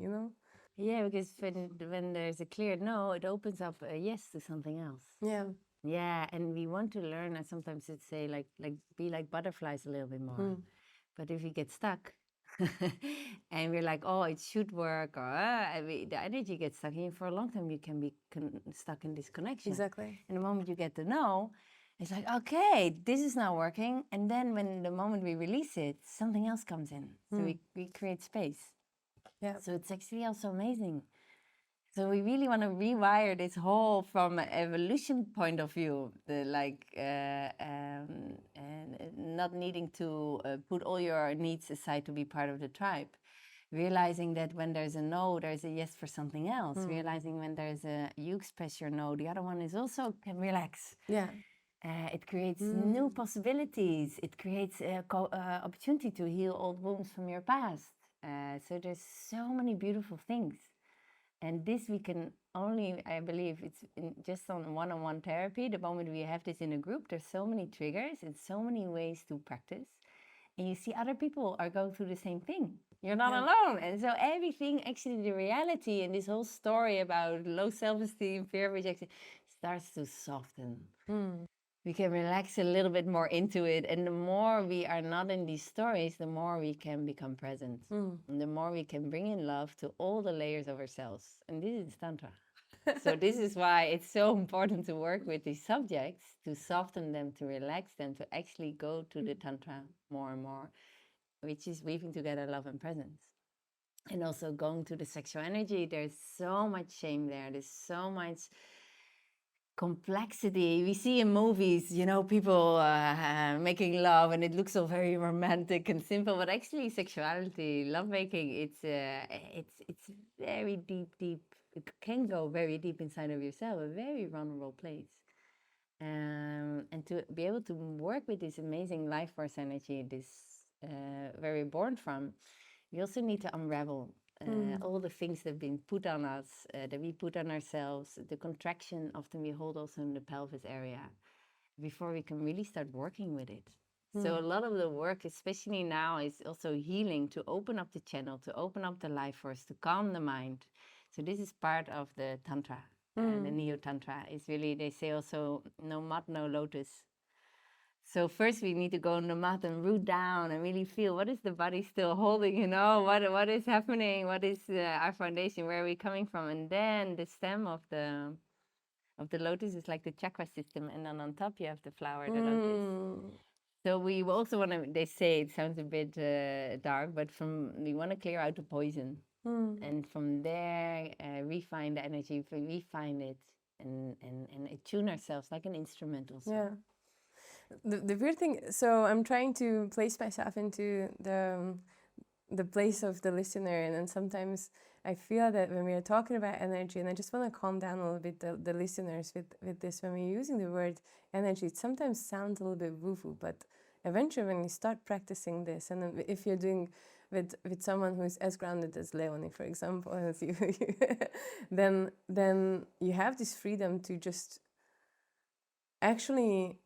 Yeah, because when there's a clear no, it opens up a yes to something else. Yeah. Yeah, and we want to learn, and sometimes it's say like be like butterflies a little bit more. But if we get stuck, and we're like, oh, it should work, or the energy gets stuck, and for a long time you can be stuck in this connection. Exactly. And the moment you get the no, it's like, okay, this is not working. And then when the moment we release it, something else comes in. So we create space. Yeah. So it's actually also amazing. So we really want to rewire this whole from an evolution point of view, not needing to put all your needs aside to be part of the tribe. Realizing that when there's a no, there's a yes for something else. Realizing when there's you express your no, the other one is also can relax. Yeah. It creates new possibilities. It creates opportunity to heal old wounds from your past. So there's so many beautiful things. And this we can only, I believe, it's just on one-on-one therapy. The moment we have this in a group, there's so many triggers and so many ways to practice. And you see other people are going through the same thing. You're not alone. And so everything, actually the reality and this whole story about low self-esteem, fear of rejection, starts to soften. We can relax a little bit more into it. And the more we are not in these stories, the more we can become present. And the more we can bring in love to all the layers of ourselves. And this is Tantra. So this is why it's so important to work with these subjects, to soften them, to relax them, to actually go to the Tantra more and more, which is weaving together love and presence. And also going to the sexual energy, there's so much shame there. There's so much complexity. We see in movies, people making love, and it looks all very romantic and simple. But actually, sexuality, lovemaking, it's very deep. It can go very deep inside of yourself, a very vulnerable place. And to be able to work with this amazing life force energy, this where we're born from, we also need to unravel all the things that have been put on us, that we put on ourselves, the contraction often we hold also in the pelvis area, before we can really start working with it. So a lot of the work, especially now, is also healing, to open up the channel, to open up the life force, to calm the mind. So this is part of the Tantra, the Neo-Tantra. Is really, they say also, no mud, no lotus. So first we need to go on the mat and root down and really feel, what is the body still holding, what is happening, what is our foundation, where are we coming from? And then the stem of the lotus is like the chakra system, and then on top you have the flower, the lotus. So we also want to, they say, it sounds a bit dark, but we want to clear out the poison. And from there, refine the energy, refine it, and attune ourselves like an instrument also. Yeah. The weird thing, so I'm trying to place myself into the place of the listener, and then sometimes I feel that when we are talking about energy, and I just want to calm down a little bit the listeners with this, when we're using the word energy, it sometimes sounds a little bit woo-woo, but eventually when you start practicing this, and then if you're doing with someone who's as grounded as Leonie, for example, as you then you have this freedom to just actually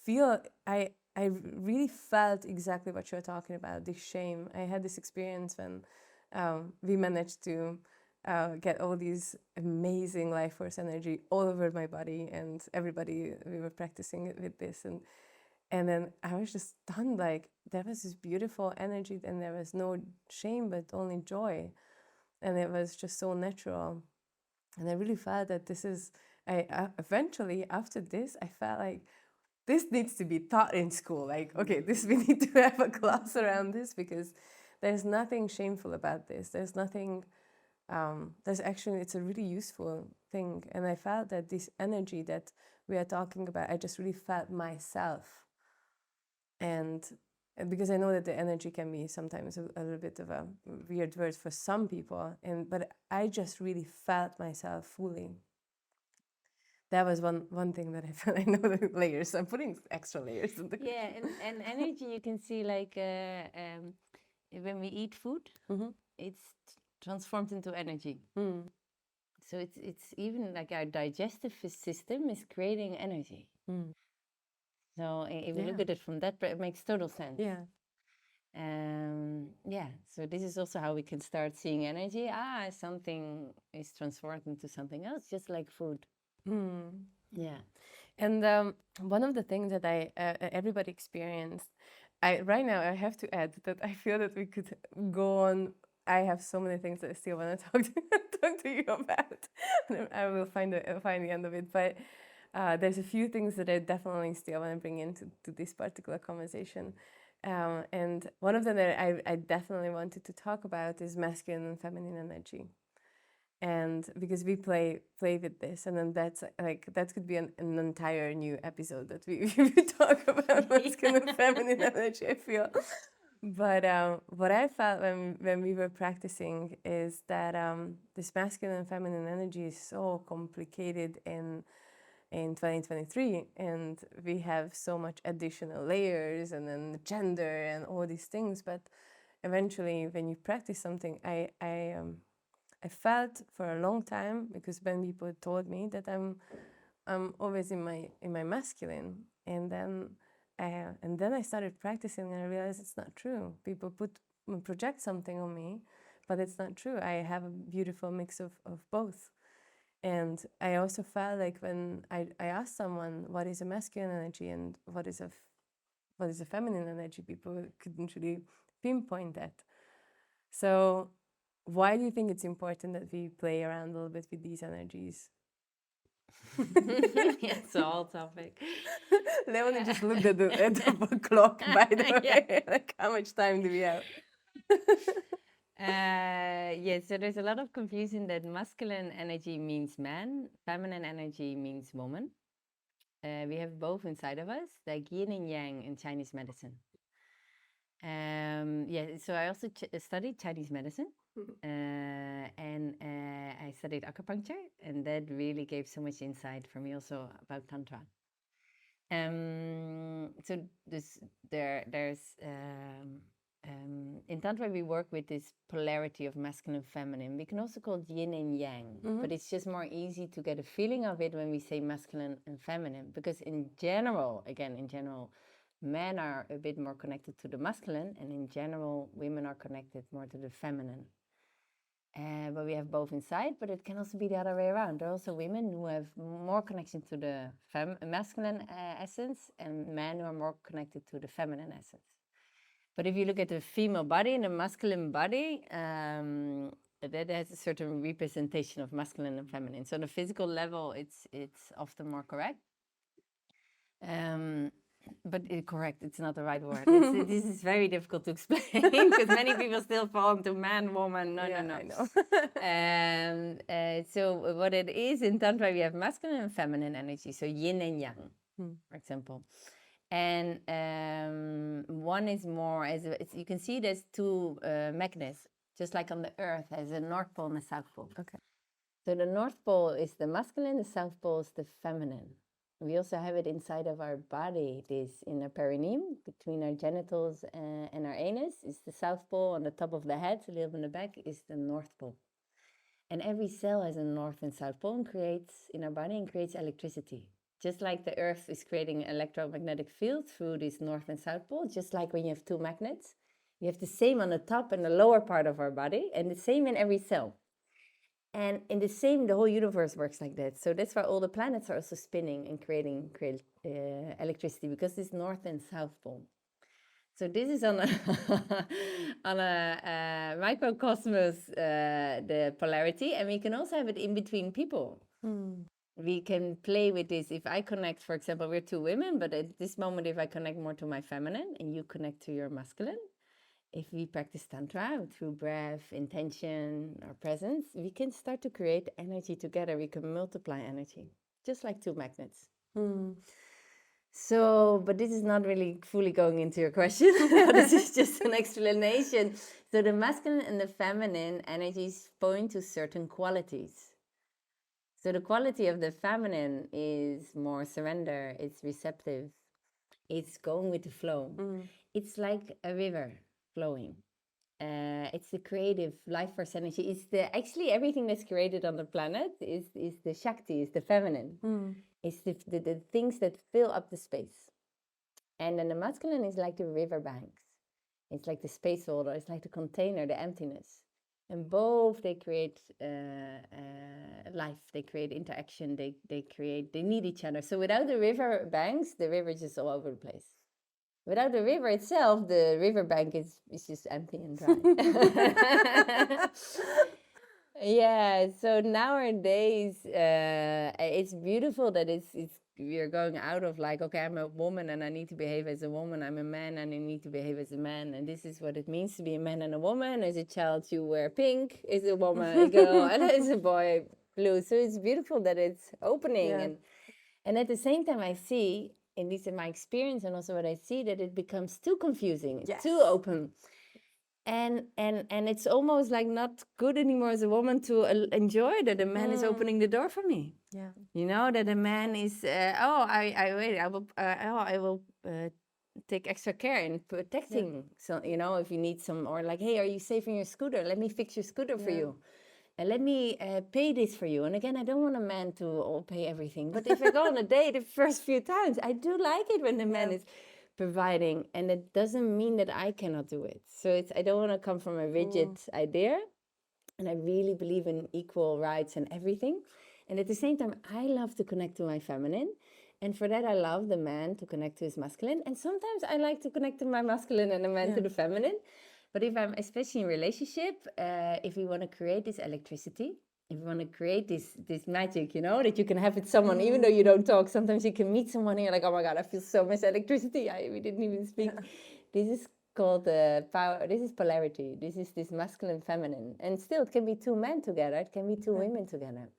feel I really felt exactly what you're talking about, this shame. I had this experience when we managed to get all these amazing life force energy all over my body, and everybody, we were practicing it with this, and then I was just stunned, like there was this beautiful energy and there was no shame but only joy, and it was just so natural. And I really felt that this is, I eventually after this I felt like this needs to be taught in school. Like, okay, this we need to have a class around this, because there's nothing shameful about this. There's nothing. There's actually, it's a really useful thing. And I felt that this energy that we are talking about, I just really felt myself. And because I know that the energy can be sometimes a little bit of a weird word for some people, but I just really felt myself fully. That was one thing that I felt. I know the layers. I'm putting extra layers in the Yeah, and energy you can see like when we eat food, it's transformed into energy. So it's even like our digestive system is creating energy. So if you look at it from that, it makes total sense. Yeah. Yeah. So this is also how we can start seeing energy. Something is transformed into something else, just like food. Yeah. And one of the things that everybody experienced, right now I have to add that I feel that we could go on. I have so many things that I still want to talk to you about. I will find the end of it, but there's a few things that I definitely still want to bring into this particular conversation. And one of them that I definitely wanted to talk about is masculine and feminine energy. And because we play with this, and then that's like, that could be an entire new episode that we talk about masculine and feminine energy, I feel. But what I felt when we were practicing is that this masculine and feminine energy is so complicated in 2023, and we have so much additional layers and then gender and all these things. But eventually when you practice something, I felt for a long time, because when people told me that I'm always in my masculine, and then I started practicing and I realized it's not true. People project something on me, but it's not true. I have a beautiful mix of both. And I also felt like when I asked someone what is a masculine energy and what is a feminine energy, people couldn't really pinpoint that. So why do you think it's important that we play around a little bit with these energies? It's a whole topic. Leonie just looked at the clock, by the way. Like, how much time do we have? Yeah, so there's a lot of confusion that masculine energy means man, feminine energy means woman. We have both inside of us, like yin and yang in Chinese medicine. Yeah, so I also studied Chinese medicine, and I studied acupuncture, and that really gave so much insight for me also about Tantra. So there's in Tantra we work with this polarity of masculine and feminine. We can also call it yin and yang, but it's just more easy to get a feeling of it when we say masculine and feminine, because in general, men are a bit more connected to the masculine, and in general, women are connected more to the feminine. But we have both inside, but it can also be the other way around. There are also women who have more connection to the masculine essence, and men who are more connected to the feminine essence. But if you look at the female body and the masculine body, that has a certain representation of masculine and feminine. So on a physical level, it's often more correct. But correct, it's not the right word. This is very difficult to explain because many people still fall into man, woman. No. I know. So what it is in Tantra, we have masculine and feminine energy. So yin and yang, for example. And one is more, you can see there's two magnets, just like on the Earth, there's a North Pole and a South Pole. Okay. So the North Pole is the masculine, the South Pole is the feminine. We also have it inside of our body. This in our perineum, between our genitals and our anus, is the South Pole. On the top of the head, a little bit in the back, is the North Pole. And every cell has a North and South Pole and creates in our body and creates electricity, Just like the Earth is creating an electromagnetic field through this north and south pole, just like when you have two magnets, we have the same on the top and the lower part of our body, and the same in every cell. And in the same, the whole universe works like that. So that's why all the planets are also spinning and create electricity, because this north and south pole. So this is on a on a microcosmos, the polarity, and we can also have it in between people. We can play with this. If I connect, for example, we're two women, but at this moment, if I connect more to my feminine and you connect to your masculine, if we practice Tantra through breath, intention, or presence, we can start to create energy together. We can multiply energy, just like two magnets. So, but this is not really fully going into your question. This is just an explanation. So the masculine and the feminine energies point to certain qualities. So the quality of the feminine is more surrender, it's receptive, it's going with the flow. It's like a river flowing. It's the creative life force energy. It's actually everything that's created on the planet is the Shakti, is the feminine. It's the things that fill up the space. And then the masculine is like the river banks. It's like the space holder. It's like the container, the emptiness. And both, they create life. They create interaction. They need each other. So without the river banks, the river is just all over the place. Without the river itself, the river bank is just empty and dry. Yeah, so nowadays it's beautiful that we're going out of like, okay, I'm a woman and I need to behave as a woman. I'm a man and I need to behave as a man. And this is what it means to be a man and a woman. As a child, you wear pink. As a woman, a girl, and as a boy, blue. So it's beautiful that it's opening. Yeah. And at the same time, I see, at least in my experience and also what I see, that it becomes too confusing, Yes. too open. And it's almost like not good anymore as a woman to enjoy that a man is opening the door for me. Yeah. You know, that a man is, I will take extra care in protecting. So, you know, if you need some, or like, hey, are you safe in your scooter? Let me fix your scooter for you. And let me pay this for you. And again, I don't want a man to all pay everything. But if I go on a date the first few times, I do like it when the man is providing. And it doesn't mean that I cannot do it. So I don't want to come from a rigid idea. And I really believe in equal rights and everything. And at the same time, I love to connect to my feminine. And for that, I love the man to connect to his masculine. And sometimes I like to connect to my masculine and the man to the feminine. But if I'm, especially in relationship, if we want to create this electricity, if we want to create this magic, you know, that you can have with someone, even though you don't talk, sometimes you can meet someone and you're like, oh my God, I feel so much electricity. We didn't even speak. This is called power. This is polarity. This is this masculine, feminine. And still, it can be two men together. It can be two women together.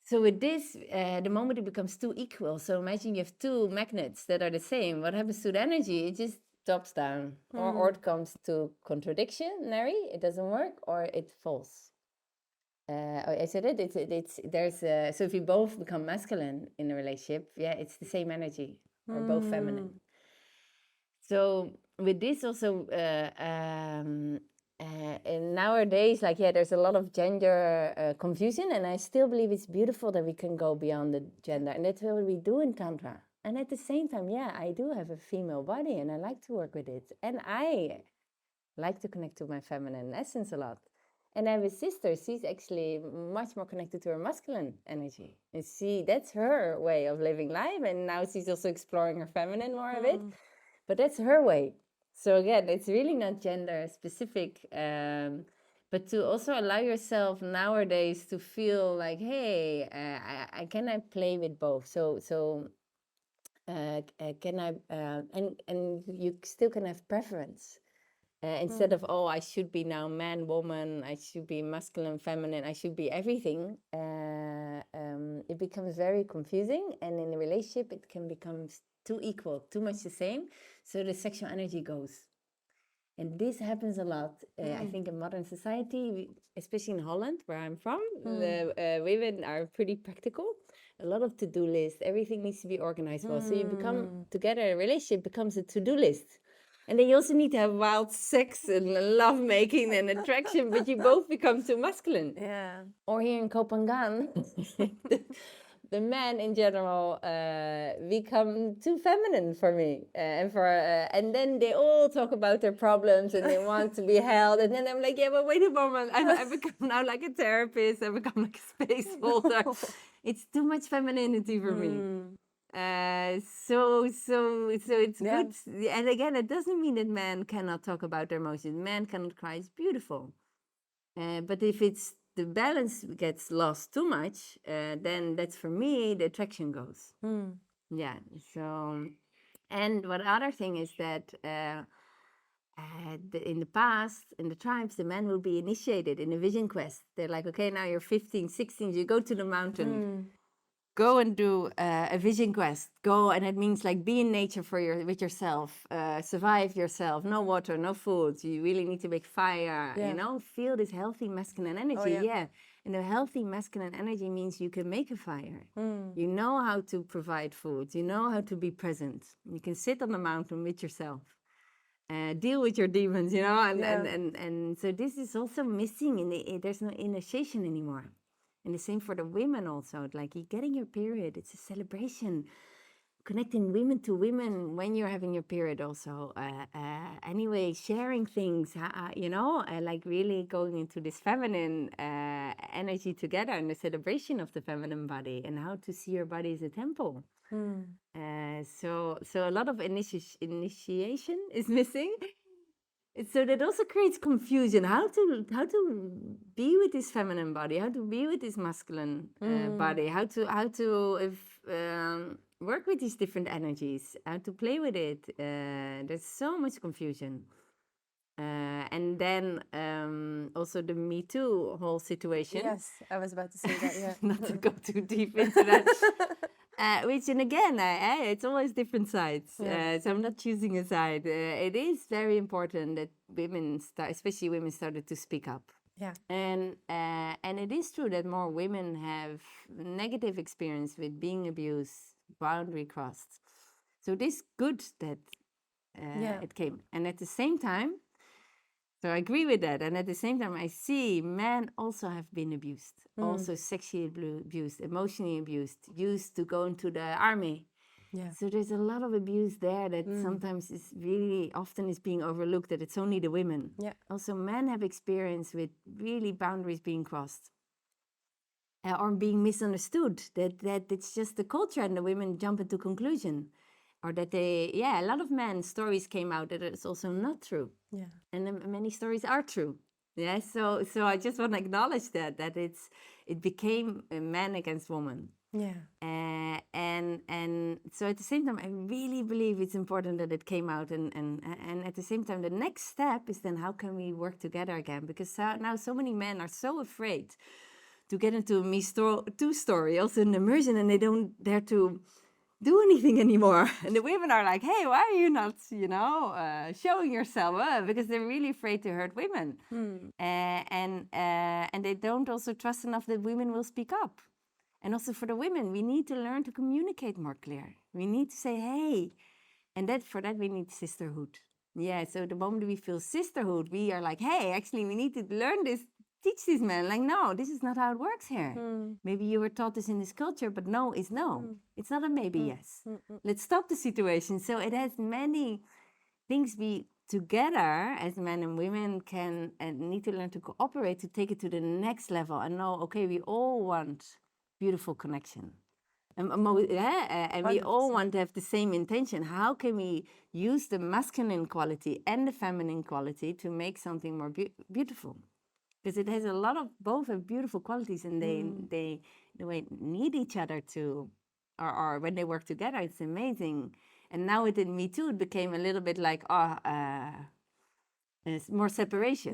So with this, the moment it becomes too equal, so imagine you have two magnets that are the same. What happens to the energy? It just drops down, or it comes to contradictionary. It doesn't work, or it falls. I said it. So if you both become masculine in a relationship, it's the same energy, or both feminine. So with this also, and nowadays, there's a lot of gender confusion, and I still believe it's beautiful that we can go beyond the gender, and that's what we do in Tantra. And at the same time, I do have a female body, and I like to work with it, and I like to connect to my feminine essence a lot. And I have a sister; she's actually much more connected to her masculine energy, and that's her way of living life. And now she's also exploring her feminine more of it, but that's her way. So again, it's really not gender specific, but to also allow yourself nowadays to feel like, hey, can I play with both? So can I, and you still can have preference. Instead of, I should be now man, woman, I should be masculine, feminine, I should be everything, it becomes very confusing. And in a relationship, it can become too equal, too much the same. So the sexual energy goes. And this happens a lot, I think, in modern society, especially in Holland, where I'm from. The women are pretty practical. A lot of to-do lists. Everything needs to be organized well. So you become together, a relationship becomes a to-do list. And then you also need to have wild sex and love making and attraction, but you both become too masculine. Yeah. Or here in Koh Phangan, the men in general become too feminine for me, and then they all talk about their problems and they want to be held, and then I'm like, yeah, but wait a moment, I become now like a therapist, I become like a space holder. It's too much femininity for me. So it's good. And again, it doesn't mean that men cannot talk about their emotions. Men cannot cry. It's beautiful. But if the balance gets lost too much, then that's for me the attraction goes. Yeah. So, and what other thing is that in the past, in the tribes, the men will be initiated in a vision quest. They're like, okay, now you're 15, 16, you go to the mountain. Go and do a vision quest. Go, and it means like be in nature with yourself, survive yourself. No water, no food. You really need to make fire. You know, feel this healthy masculine energy. And a healthy masculine energy means you can make a fire. You know how to provide food. You know how to be present. You can sit on the mountain with yourself. Deal with your demons. You know, and so this is also missing. There's no initiation anymore. And the same for the women also. Like you're getting your period, it's a celebration. Connecting women to women when you're having your period also. Anyway, sharing things, like really going into this feminine energy together and the celebration of the feminine body and how to see your body as a temple. So a lot of initiation is missing. So that also creates confusion. How to be with this feminine body? How to be with this masculine body? How to work with these different energies? How to play with it? There's so much confusion. And then also the Me Too whole situation. Yes, I was about to say that. Yeah, not to go too deep into that. Which, and again, it's always different sides. So I'm not choosing a side. It is very important that women, especially women, started to speak up. Yeah. And it is true that more women have negative experience with being abused, boundary crossed. So it is good that it came. And at the same time, so I agree with that. And at the same time, I see men also have been abused, also sexually abused, emotionally abused, used to go into the army. Yeah. So there's a lot of abuse there that sometimes is really often is being overlooked, that it's only the women. Yeah. Also, men have experience with really boundaries being crossed or being misunderstood, that it's just the culture and the women jump into conclusion. Or that a lot of men's stories came out that it's also not true. Yeah. And many stories are true. Yeah, so I just want to acknowledge that it became a man against woman. Yeah. And so at the same time, I really believe it's important that it came out. And at the same time, the next step is then how can we work together again? Because now so many men are so afraid to get into a Me Too story, also in immersion, and they don't dare to do anything anymore. And the women are like, hey, why are you not, showing yourself? Because they're really afraid to hurt women. And they don't also trust enough that women will speak up. And also for the women, we need to learn to communicate more clear. We need to say, hey, and for that we need sisterhood. Yeah, so the moment we feel sisterhood, we are like, hey, actually we need to learn this, teach these men, like, no, this is not how it works here. Maybe you were taught this in this culture, but no is no. It's not a maybe yes. Let's stop the situation. So it has many things we together as men and women can and need to learn to cooperate to take it to the next level and know, okay, we all want beautiful connection. And we all want to have the same intention. How can we use the masculine quality and the feminine quality to make something more beautiful? Because it has a lot of both have beautiful qualities, and they need each other to, or when they work together, it's amazing. And now with Me Too, it became a little bit like more separation.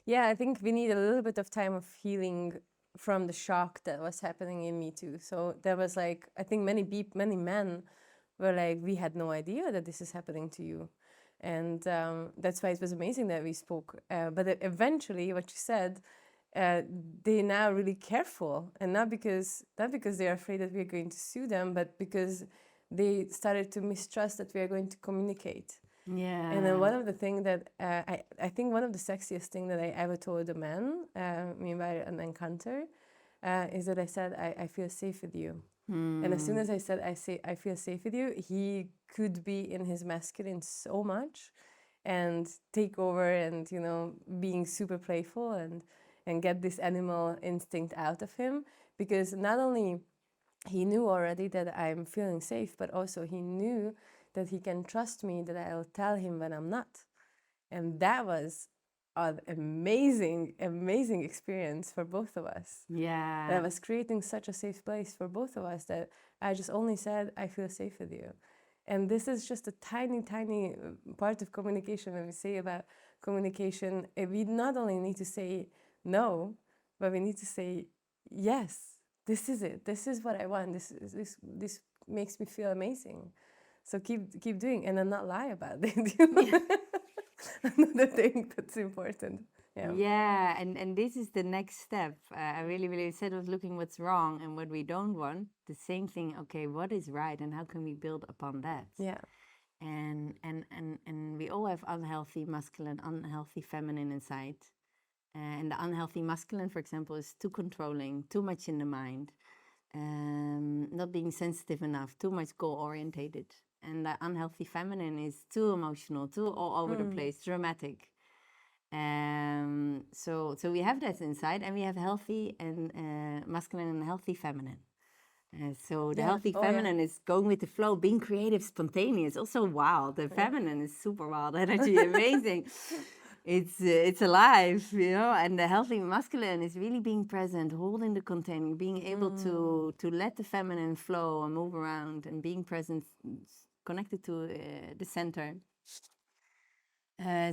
Yeah. I think we need a little bit of time of healing from the shock that was happening in Me Too. So there was like, I think many men were like, we had no idea that this is happening to you. And that's why it was amazing that we spoke. But eventually, what you said, they're now really careful, and not because they're afraid that we're going to sue them, but because they started to mistrust that we are going to communicate. Yeah. And then one of the things that I think one of the sexiest thing that I ever told a man, meanwhile an encounter, is that I said, I feel safe with you. And as soon as I said, I feel safe with you, he could be in his masculine so much and take over and, you know, being super playful and get this animal instinct out of him. Because not only he knew already that I'm feeling safe, but also he knew that he can trust me, that I'll tell him when I'm not. And that was an amazing experience for both of us. Yeah. That was creating such a safe place for both of us that I just only said, I feel safe with you. And this is just a tiny part of communication. When we say about communication, we not only need to say no, but we need to say yes. This is it. This is what I want. This makes me feel amazing. So keep doing, and then not lie about it. Another thing that's important. Yeah, and this is the next step. I really, instead of looking what's wrong and what we don't want, the same thing. Okay, what is right, and how can we build upon that? Yeah. And we all have unhealthy masculine, unhealthy feminine inside. And the unhealthy masculine, for example, is too controlling, too much in the mind, not being sensitive enough, too much goal orientated. And the unhealthy feminine is too emotional, too all over the place, dramatic. So we have that inside, and we have healthy and masculine and healthy feminine. So the healthy feminine is going with the flow, being creative, spontaneous, also wild. The feminine is super wild energy, amazing. It's alive, you know. And the healthy masculine is really being present, holding the container, being able to let the feminine flow and move around, and being present, connected to the center.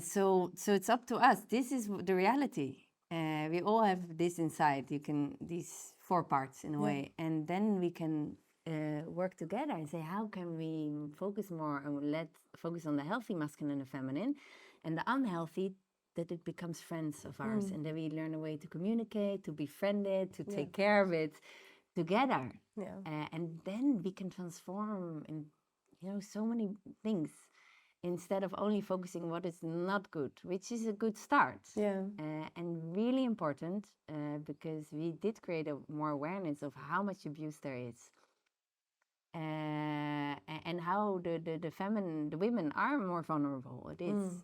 So it's up to us. This is the reality. We all have this inside. These 4 parts in a way, and then we can work together and say, how can we focus more and focus on the healthy masculine and feminine, and the unhealthy, that it becomes friends of ours, and then we learn a way to communicate, to befriend it, to take care of it together. And then we can transform in, you know, so many things, instead of only focusing what is not good, which is a good start. And really important, because we did create more awareness of how much abuse there is, and how the women are more vulnerable. It is,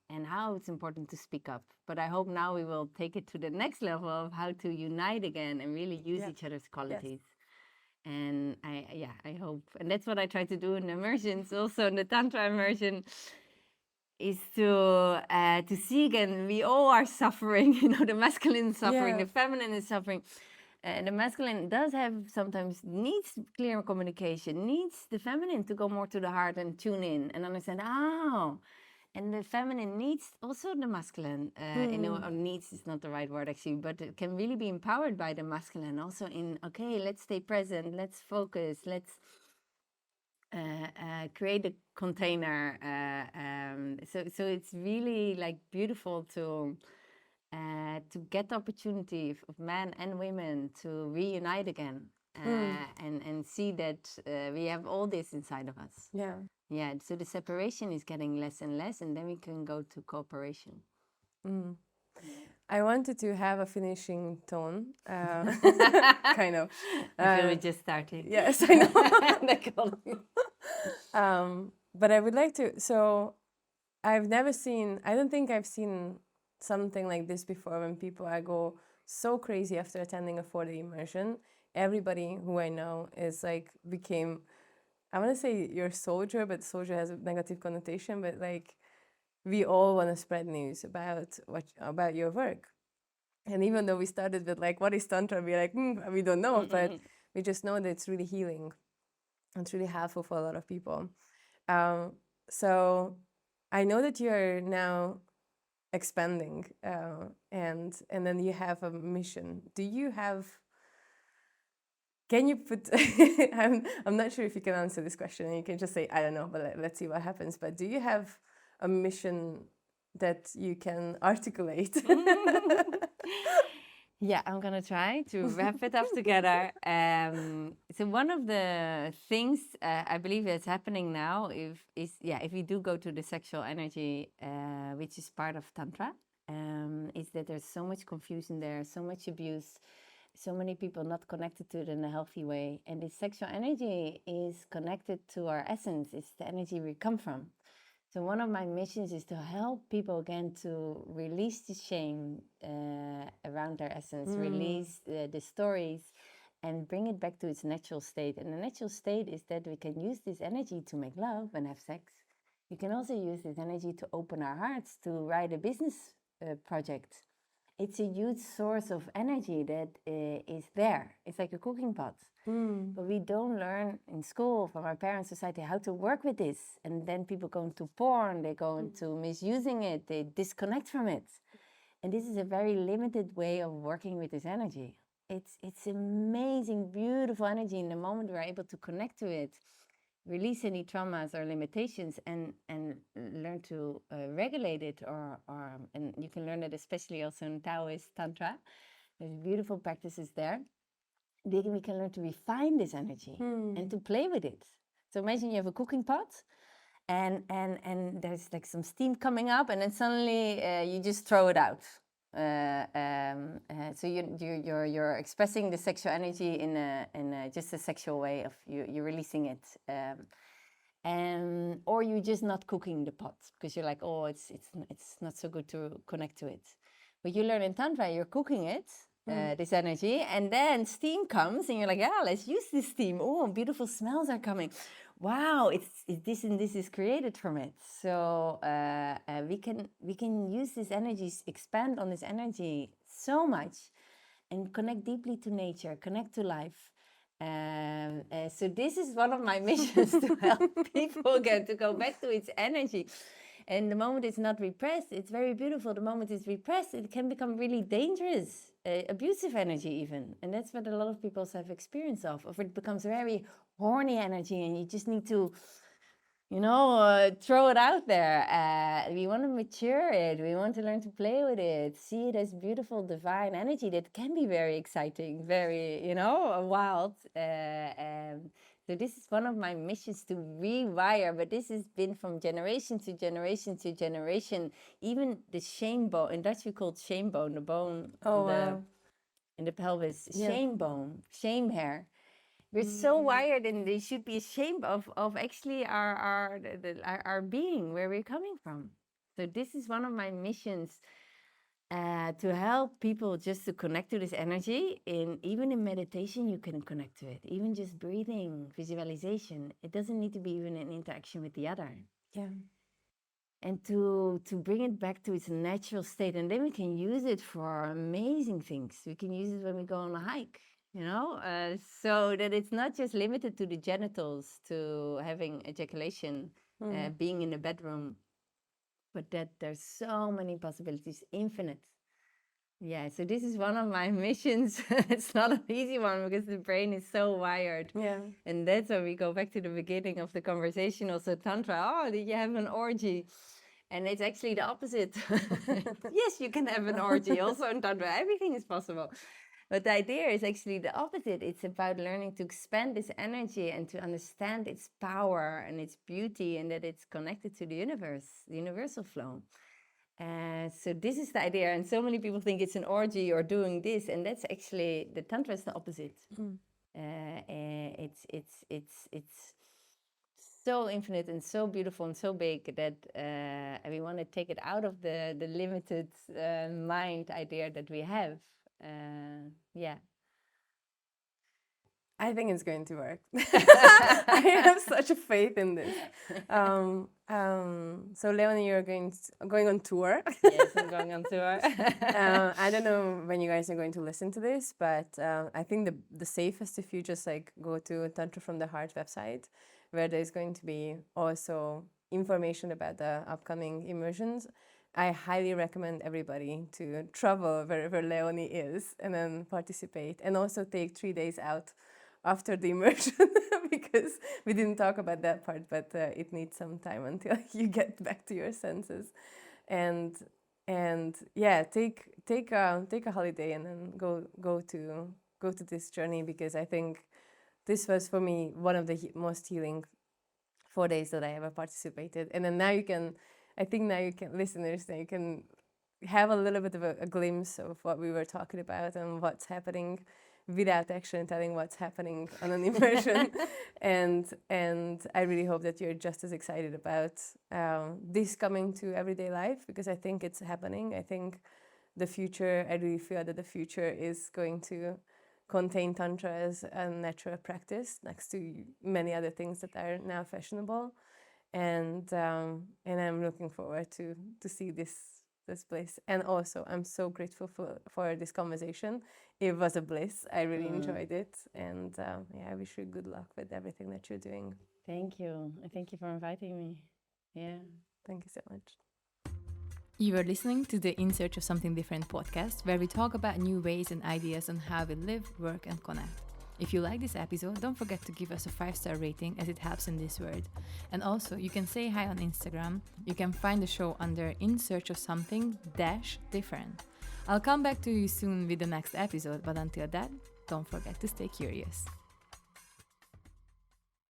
and how it's important to speak up. But I hope now we will take it to the next level of how to unite again and really use each other's qualities. And I hope, and that's what I try to do in immersions, also in the Tantra immersion, is to see again, we all are suffering, you know, the masculine is suffering, the feminine is suffering. The masculine does have sometimes needs clear communication, needs the feminine to go more to the heart and tune in and understand, and the feminine needs also the masculine. You know, needs is not the right word actually, but it can really be empowered by the masculine also in, okay, let's stay present, let's focus, let's create a container. So it's really like beautiful to get the opportunity of men and women to reunite again, and see that we have all this inside of us. Yeah, so the separation is getting less and less, and then we can go to cooperation. I wanted to have a finishing tone, kind of. I feel we just started. Yes, I know. But I would like to, so I don't think I've seen something like this before, when people go so crazy after attending a 4-day immersion. Everybody who I know is like, became, I want to say your soldier, but soldier has a negative connotation, but like, we all want to spread news about your work. And even though we started with like, what is Tantra? We're like, we don't know, but we just know that it's really healing. It's really helpful for a lot of people. So I know that you're now expanding, and then you have a mission. Can you put, I'm not sure if you can answer this question, and you can just say, I don't know, but let's see what happens. But do you have a mission that you can articulate? Yeah, I'm gonna try to wrap it up together. So one of the things I believe that's happening now if we do go to the sexual energy, which is part of Tantra, is that there's so much confusion there, so much abuse, so many people not connected to it in a healthy way. And this sexual energy is connected to our essence. It's the energy we come from. So one of my missions is to help people again to release the shame around their essence, release the stories, and bring it back to its natural state. And the natural state is that we can use this energy to make love and have sex. We can also use this energy to open our hearts, to write a business project. It's a huge source of energy that is there. It's like a cooking pot. But we don't learn in school from our parents' society how to work with this. And then people go into porn, they go into misusing it, they disconnect from it. And this is a very limited way of working with this energy. It's amazing, beautiful energy. In the moment we're able to connect to it, release any traumas or limitations, and learn to regulate it, and you can learn it especially also in Taoist Tantra. There's beautiful practices there. Then we can learn to refine this energy and to play with it. So imagine you have a cooking pot, and there's like some steam coming up, and then suddenly you just throw it out. So you're expressing the sexual energy in a just a sexual way of you're releasing it, or you're just not cooking the pot because you're like, oh, it's not so good to connect to it. But you learn in Tantra, you're cooking it. This energy, and then steam comes, and you're like, yeah, let's use this steam. Oh, beautiful smells are coming. Wow, it's this and this is created from it. So we can use this energy, expand on this energy so much, and connect deeply to nature, connect to life. So this is one of my missions to help people again to go back to its energy. And the moment it's not repressed, it's very beautiful. The moment it's repressed, it can become really dangerous, abusive energy even. And that's what a lot of people have experience of. Or it becomes very horny energy and you just need to, throw it out there. We want to mature it. We want to learn to play with it, see it as beautiful, divine energy that can be very exciting, very, wild. So this is one of my missions, to rewire, but this has been from generation to generation to generation. Even the shame bone, in Dutch we call it shame bone, the bone in the pelvis, shame bone, shame hair. We're so wired, and they should be ashamed of actually our being, where we're coming from. So this is one of my missions. To help people just to connect to this energy. Even in meditation, you can connect to it. Even just breathing, visualization. It doesn't need to be even an interaction with the other. Yeah. And to bring it back to its natural state. And then we can use it for amazing things. We can use it when we go on a hike, so that it's not just limited to the genitals, to having ejaculation, being in the bedroom, but that there's so many possibilities, infinite. Yeah, so this is one of my missions. It's not an easy one because the brain is so wired. Yeah. And that's why we go back to the beginning of the conversation, also Tantra. Oh, did you have an orgy? And it's actually the opposite. Yes, you can have an orgy also in Tantra. Everything is possible. But the idea is actually the opposite. It's about learning to expand this energy and to understand its power and its beauty, and that it's connected to the universe, the universal flow. So this is the idea. And so many people think it's an orgy or doing this. And that's actually, the Tantra is the opposite. It's so infinite and so beautiful and so big that we want to take it out of the limited mind idea that we have. I think it's going to work. I have such a faith in this. So Leonie, you're going on tour. Yes, I'm going on tour. I don't know when you guys are going to listen to this, but I think the safest if you just go to Tantra from the Heart website, where there's going to be also information about the upcoming immersions. I highly recommend everybody to travel wherever Leonie is and then participate, and also take 3 days out after the immersion because we didn't talk about that part, but it needs some time until you get back to your senses, and yeah, take a holiday and then go to this journey, because I think this was for me one of the most healing 4 days that I ever participated. And then now you can, listeners, now you can have a little bit of a glimpse of what we were talking about and what's happening without actually telling what's happening on an immersion. and I really hope that you're just as excited about this coming to everyday life, because I think it's happening. I think the future, I really feel that the future is going to contain Tantra as a natural practice next to many other things that are now fashionable. And I'm looking forward to see this place. And also, I'm so grateful for this conversation. It was a bliss. I really enjoyed it. And I wish you good luck with everything that you're doing. Thank you. Thank you for inviting me. Yeah. Thank you so much. You are listening to the In Search of Something Different podcast, where we talk about new ways and ideas on how we live, work, and connect. If you like this episode, don't forget to give us a 5-star rating, as it helps in this world. And also, you can say hi on Instagram. You can find the show under In Search of Something -different. I'll come back to you soon with the next episode, but until then, don't forget to stay curious.